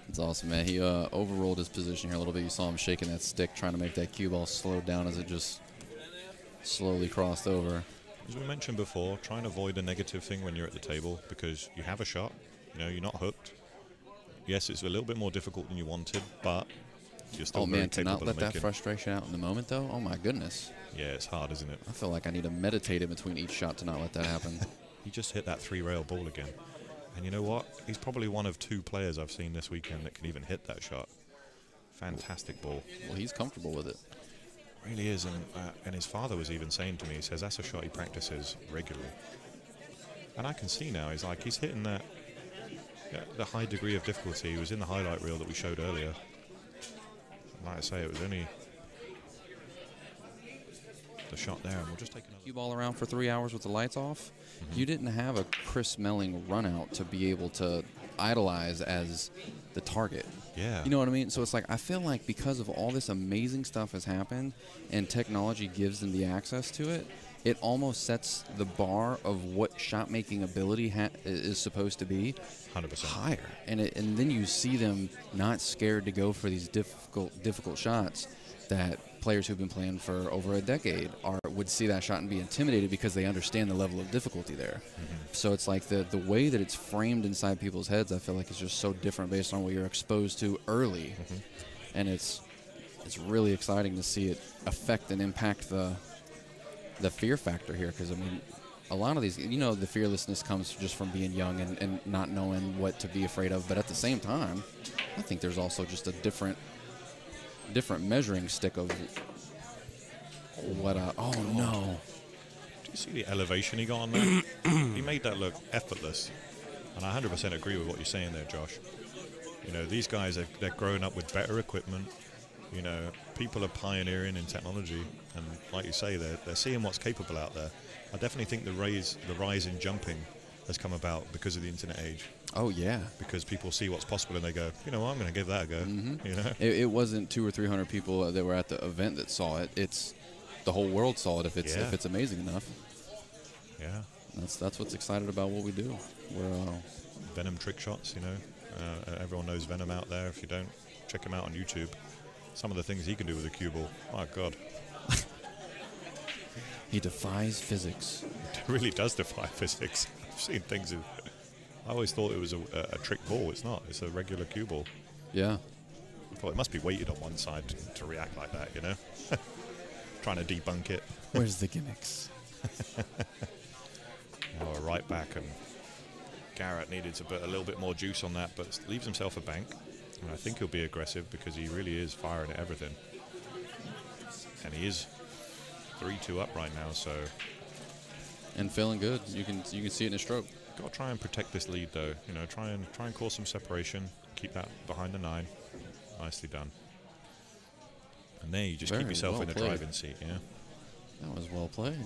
A: It's awesome, man. He overrolled his position here a little bit. You saw him shaking that stick, trying to make that cue ball slow down as it just slowly crossed over.
B: As we mentioned before, try and avoid a negative thing when you're at the table, because you have a shot, you know, you're not hooked. Yes, it's a little bit more difficult than you wanted, but you're still very
A: to
B: capable
A: not let
B: of
A: that
B: making.
A: frustration out in the moment, though, oh my goodness.
B: Yeah, it's hard, isn't it?
A: I feel like I need to meditate in between each shot to not let that happen.
B: He just hit that 3-rail ball again. And you know what? He's probably one of 2 players I've seen this weekend that can even hit that shot. Fantastic ball.
A: Well, he's comfortable with it.
B: Really is, and his father was even saying to me, he says that's a shot he practices regularly. And I can see now, he's hitting that, the high degree of difficulty. He was in the highlight reel that we showed earlier. Like I say, it was only the shot there, and we'll just take another.
A: Cue ball around for 3 hours with the lights off. You didn't have a Chris Melling run out to be able to idolize as the target.
B: Yeah.
A: You know what I mean? So it's like, I feel like because of all this amazing stuff has happened and technology gives them the access to it, it almost sets the bar of what shot-making ability is supposed to be
B: 100%.
A: higher. And then you see them not scared to go for these difficult shots that players who've been playing for over a decade would see that shot and be intimidated because they understand the level of difficulty there. So it's like the way that it's framed inside people's heads, I feel like it's just so different based on what you're exposed to early. And it's really exciting to see it affect and impact the fear factor here, because I mean, a lot of these, you know, the fearlessness comes just from being young and not knowing what to be afraid of. But at the same time, I think there's also just a different measuring stick of what oh no.
B: Do you see the elevation he got on that? He made that look effortless. And I 100% agree with what you're saying there, Josh. You know, these guys, they're growing up with better equipment. You know, people are pioneering in technology. And like you say, they're seeing what's capable out there. I definitely think the rise in jumping has come about because of the internet age.
A: Oh, yeah.
B: Because people see what's possible and they go, you know what, I'm going to give that a go. You know?
A: It wasn't 200 or 300 people that were at the event that saw it. It's the whole world saw it if it's amazing enough.
B: Yeah.
A: That's what's excited about what we do. We're
B: Venom trick shots, you know. Everyone knows Venom out there. If you don't, check him out on YouTube. Some of the things he can do with a cue ball. My God.
A: He defies physics.
B: It really does defy physics. I've seen things. I always thought it was a trick ball. It's not. It's a regular cue ball.
A: Yeah.
B: I thought it must be weighted on one side to react like that, you know? Trying to debunk it.
A: Where's the gimmicks?
B: Oh, right back, and Garrett needed to put a little bit more juice on that, but leaves himself a bank. And I think he'll be aggressive because he really is firing at everything. And he is 3-2 up right now, so.
A: And feeling good. You can see it in his stroke.
B: Got to try and protect this lead, though. You know, try and cause some separation. Keep that behind the 9. Nicely done. And there you just keep yourself in the driving seat, yeah.
A: That was well played.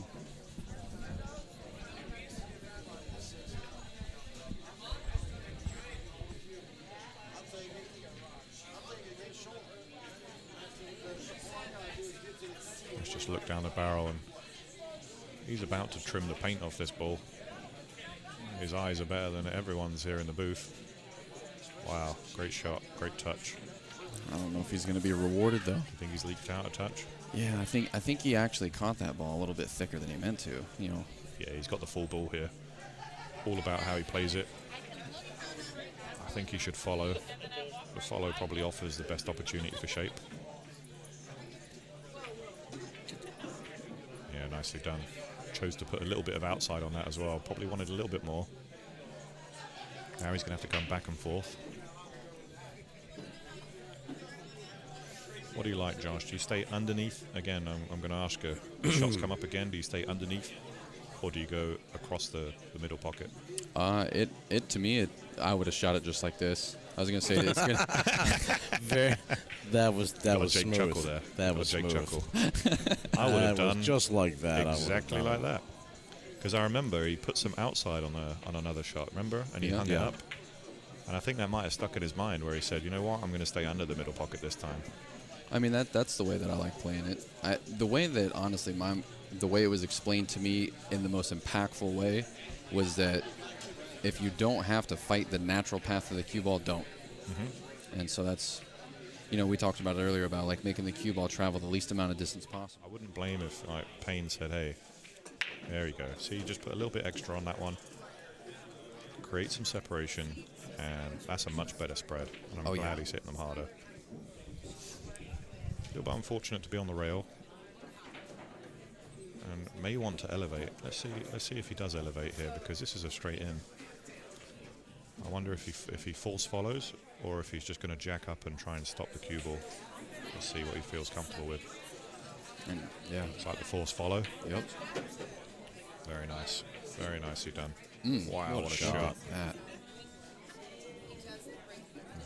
B: Let's just look down the barrel, and he's about to trim the paint off this ball. His eyes are better than everyone's here in the booth. Wow, great shot, great touch.
A: I don't know if he's going to be rewarded, though.
B: You think he's leaked out a touch?
A: Yeah, I think he actually caught that ball a little bit thicker than he meant to. You know.
B: Yeah, he's got the full ball here. All about how he plays it. I think he should follow. The follow probably offers the best opportunity for shape. Yeah, nicely done. Chose to put a little bit of outside on that as well. Probably wanted a little bit more. Now he's going to have to come back and forth. What do you like, Josh? Do you stay underneath? Again, I'm going to ask you. Shots come up again. Do you stay underneath, or do you go across the middle pocket?
A: To me, I would have shot it just like this. I was going to say it's gonna
C: that was
B: Jake
C: smooth.
B: chuckle there.
C: That was
B: Jake
C: smooth.
B: chuckle. I would have done
C: just like that.
B: exactly like that. Because I remember he put some outside on another shot. Remember, and he hung it up. And I think that might have stuck in his mind where he said, you know what, I'm going to stay under the middle pocket this time.
A: I mean, that's the way that I like playing it. The way that, honestly, the way it was explained to me in the most impactful way was that if you don't have to fight the natural path of the cue ball, don't. Mm-hmm. And so that's, we talked about it earlier about, like, making the cue ball travel the least amount of distance possible.
B: I wouldn't blame if, like, Payne said, hey, there you go. See, you just put a little bit extra on that one. Create some separation, and that's a much better spread. And I'm glad he's hitting them harder. A little bit unfortunate to be on the rail. And may want to elevate. Let's see if he does elevate here, because this is a straight in. I wonder if he force follows, or if he's just going to jack up and try and stop the cue ball. Let's see what he feels comfortable with.
A: And
B: It's like the force follow.
A: Yep.
B: Very nice. Very nicely done.
A: Wow,
B: what a shot.
A: That.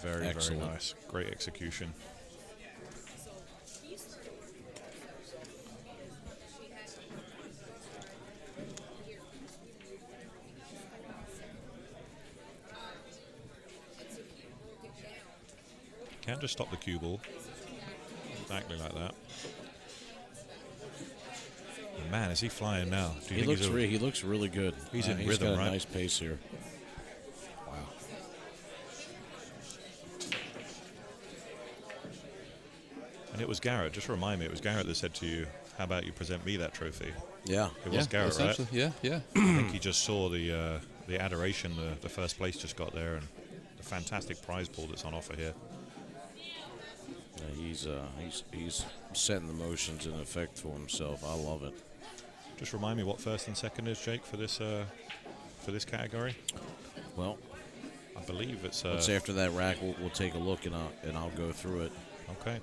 B: Very,
C: Excellent.
B: very nice. Great execution. Can't just stop the cue ball. Exactly like that. Man, is he flying now? Do you
C: He
B: think
C: looks really good.
B: He's in
C: he's
B: rhythm,
C: got a
B: right?
C: nice pace here. Wow.
B: And it was Garrett. Just remind me, it was Garrett that said to you, "How about you present me that trophy?"
C: Yeah.
B: It was Garrett, right?
A: Yeah, yeah.
B: I think he just saw the adoration the first place just got there, and the fantastic prize pool that's on offer here.
C: He's setting the motions in effect for himself. I love it.
B: Just remind me what first and second is, Jake, for this category.
C: Well,
B: I believe it's.
C: once after that rack, we'll take a look and I'll go through it.
B: Okay.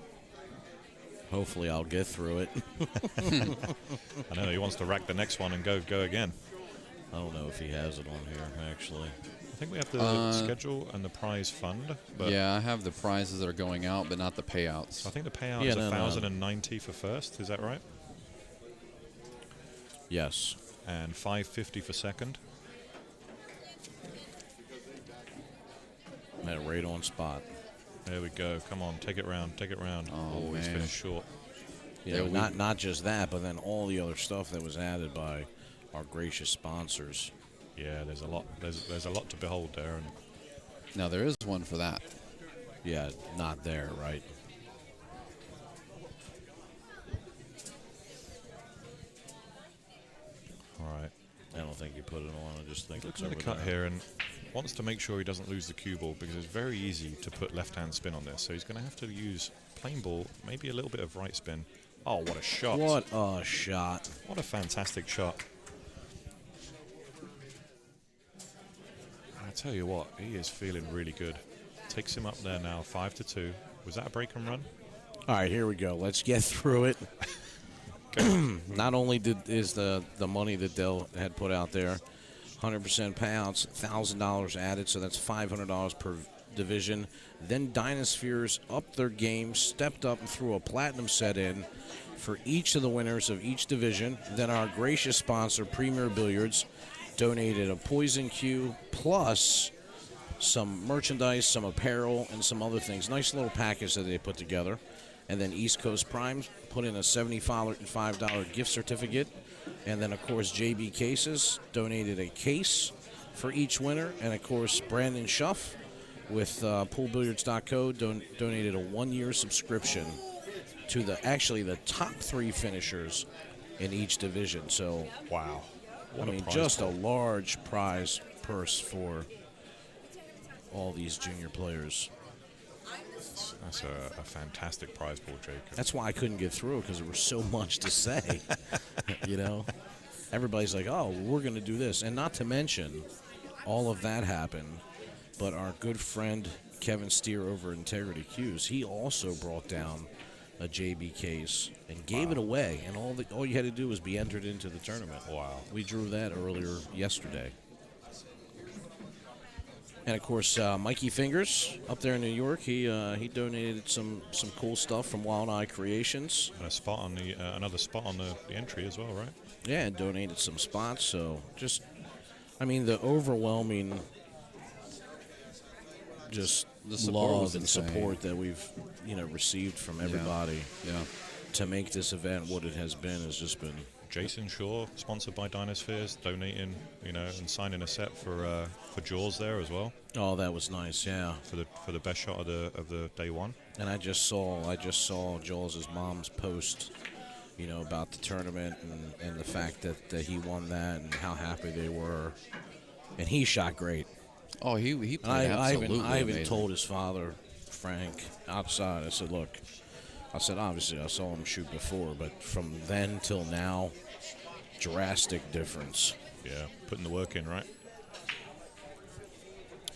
C: Hopefully, I'll get through it.
B: I know he wants to rack the next one and go again.
C: I don't know if he has it on here actually.
B: I think we have the schedule and the prize fund. But
A: Yeah, I have the prizes that are going out, but not the payouts.
B: I think the payout is 1,090 for first. Is that right?
C: Yes.
B: And 550 for second.
C: Had it right on spot.
B: There we go. Come on, take it round, take it round.
A: Oh,
B: he's
A: man.
B: finished short.
C: Yeah, not just that, but then all the other stuff that was added by our gracious sponsors.
B: Yeah, there's a lot. There's a lot to behold there, and
A: Now, there is one for that.
C: Yeah, not there, right?
B: all right.
C: I don't think you put it on. I just think
B: Looks
C: it's
B: at
C: over
B: the cut
C: there.
B: here and wants to make sure he doesn't lose the cue ball, because it's very easy to put left-hand spin on this. So he's going to have to use plain ball, maybe a little bit of right spin. Oh, what a shot!
C: What a shot!
B: What a fantastic shot! I tell you what, he is feeling really good. Takes him up there now, 5-2. Was that a break and run?
C: All right, here we go. Let's get through it. Not only is the money that Dell had put out there, 100% payouts, $1,000 added, so that's $500 per division. Then DynaSpheres upped their game, stepped up and threw a platinum set in for each of the winners of each division. Then our gracious sponsor, Premier Billiards, donated a poison cue plus some merchandise, some apparel, and some other things. Nice little package that they put together. And then East Coast Primes put in a $75 gift certificate. And then, of course, JB Cases donated a case for each winner. And, of course, Brandon Schuff with poolbilliards.co donated a one-year subscription to the top 3 finishers in each division. So,
B: Wow. What a prize
C: just
B: pool.
C: a large prize purse for all these junior players.
B: That's a fantastic prize pool, Jake.
C: That's why I couldn't get through, because there was so much to say. You know, everybody's like, "Oh, we're going to do this," and not to mention, all of that happened. But our good friend Kevin Steer over at Integrity Cues, he also brought down a JB case and gave it away, and all you had to do was be entered into the tournament.
B: Wow.
C: We drew that earlier yesterday. And of course, Mikey Fingers up there in New York, he donated some cool stuff from Wild Eye Creations.
B: And a spot on the another spot on the entry as well, right?
C: Yeah, and donated some spots. So just, I mean, the overwhelming just
A: The support
C: love
A: was
C: and
A: insane.
C: support that we've received from everybody
A: Yeah.
C: to make this event what it has been has just been.
B: Jason Shaw, sponsored by DynaSpheres, donating, and signing a set for Jaws there as well
C: Oh, that was nice, yeah.
B: for the best shot of the day one.
C: And I just saw Jules' mom's post, about the tournament and the fact that he won that and how happy they were. And he shot great.
A: Oh, he played absolutely
C: I even
A: amazing.
C: told his father, Frank, outside, I said, look, obviously I saw him shoot before, but from then till now, drastic difference.
B: Yeah, putting the work in, right?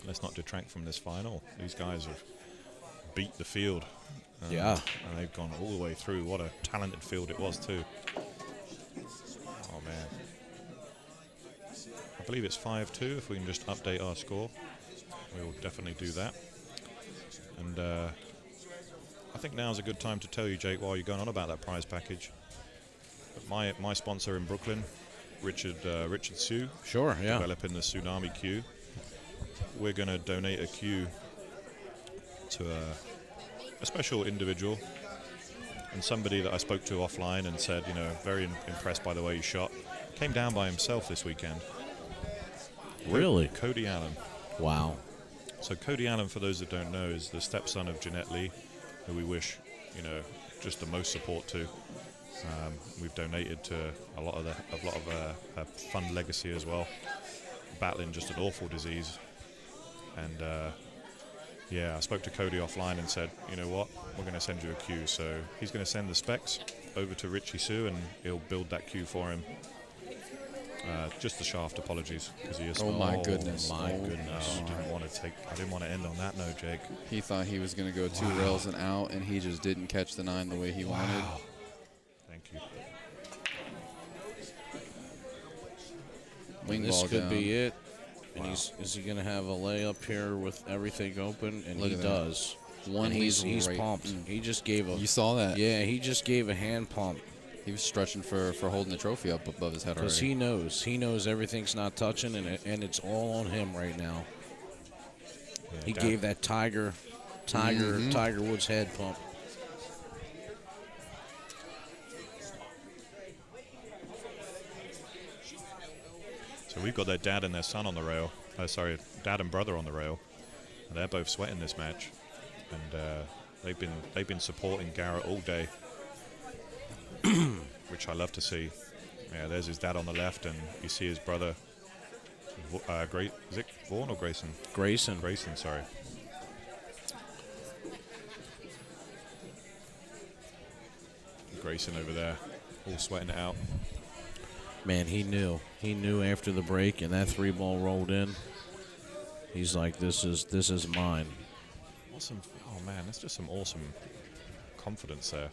B: Let's not detract from this final. These guys have beat the field.
C: Yeah.
B: And they've gone all the way through. What a talented field it was, too. Oh, man. I believe it's 5-2. If we can just update our score, we will definitely do that. And I think now's a good time to tell you, Jake, while you're going on about that prize package. But my sponsor in Brooklyn, Richard Sue,
C: Sure, yeah.
B: developing the Tsunami Q. We're going to donate a Q to a special individual and somebody that I spoke to offline and said, very impressed by the way he shot. Came down by himself this weekend.
C: Really?
B: Cody Allen.
C: Wow.
B: So Cody Allen, for those that don't know, is the stepson of Jeanette Lee, who we wish, just the most support to. We've donated to a lot of her fund legacy as well, battling just an awful disease. And I spoke to Cody offline and said, you know what, we're going to send you a queue. So he's going to send the specs over to Richie Sue, and he'll build that queue for him. Just the shaft, apologies, because he is.
A: Oh my goodness!
C: My
A: Oh,
C: goodness.
B: I didn't want to end on that note, Jake.
A: He thought he was going to go 2 rails and out, and he just didn't catch the 9 the way he wanted.
B: Thank you.
A: Wing
C: This
A: ball
C: could
A: down.
C: be it. And is he going to have a layup here with everything open? And
A: Look
C: he
A: at that.
C: does.
A: One
C: And he's
A: right-
C: pumped. He just gave a.
A: You saw that?
C: Yeah, he just gave a hand pump
A: He was stretching for holding the trophy up above his head
C: because
A: already.
C: he knows everything's not touching, and it's all on him right now.
B: Yeah,
C: He
B: Dad-
C: gave that Tiger Woods head pump.
B: So we've got their dad and their son on the rail. Dad and brother on the rail. And they're both sweating this match, and they've been supporting Garrett all day, which I love to see. Yeah, there's his dad on the left, and you see his brother. Is it Vaughn or Grayson?
C: Grayson.
B: Grayson, sorry. Grayson over there, all sweating it out.
C: Man, he knew. He knew after the break, and that 3-ball rolled in. He's like, this is mine.
B: Awesome. Oh man, that's just some awesome confidence there.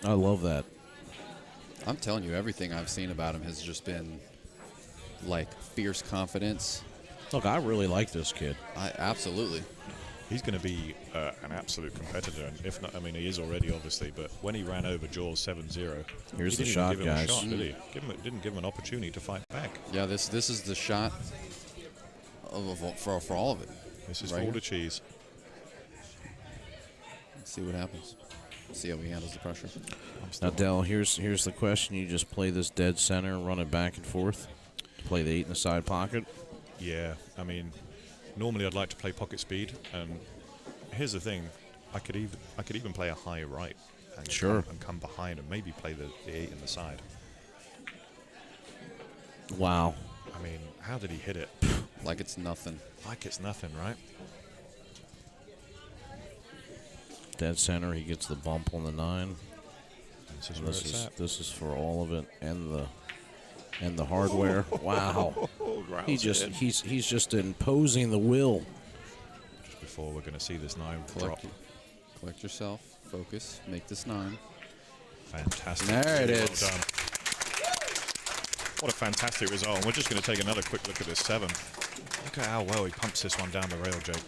C: I love that.
A: I'm telling you, everything I've seen about him has just been like fierce confidence.
C: Look, I really like this kid.
A: Absolutely.
B: He's going to be an absolute competitor, and if not, I mean, he is already, obviously. But when he ran over Jaws 7-0,
C: Here's
B: he
C: the
B: didn't
C: shot,
B: even give him
C: guys.
B: a shot, did he? Didn't give him an opportunity to fight back.
A: Yeah, this is the shot for all of it.
B: This is
A: Right
B: for all
A: here.
B: the cheese.
A: Let's see what happens. See how he handles the pressure.
C: Now, Dell, here's the question. You just play this dead center, run it back and forth, play the 8 in the side pocket.
B: Yeah, I mean, normally I'd like to play pocket speed, and here's the thing: I could even play a high right, and
C: Sure.
B: come behind and maybe play the 8 in the side.
C: Wow.
B: I mean, how did he hit it?
A: Like it's nothing.
B: Like it's nothing, right?
C: Dead center, he gets the bump on the 9.
B: This is
C: And
B: where it's at.
C: this is for all of it and the hardware. Wow. He's just imposing the will.
B: Just before we're going to see this 9 drop.
A: Collect yourself. Focus. Make this 9.
B: Fantastic.
A: There it
B: Really
A: is.
B: Well done. What a fantastic result. And we're just going to take another quick look at this 7. Look at how well he pumps this one down the rail, Jake.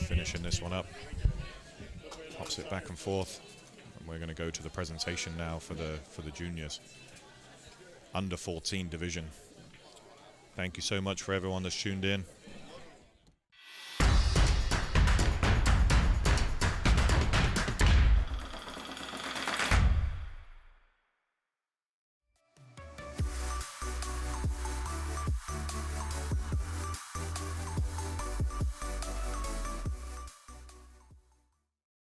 B: Finishing this one up. Pops it back and forth. And we're going to go to the presentation now for the juniors. Under 14 division. Thank you so much for everyone that's tuned in.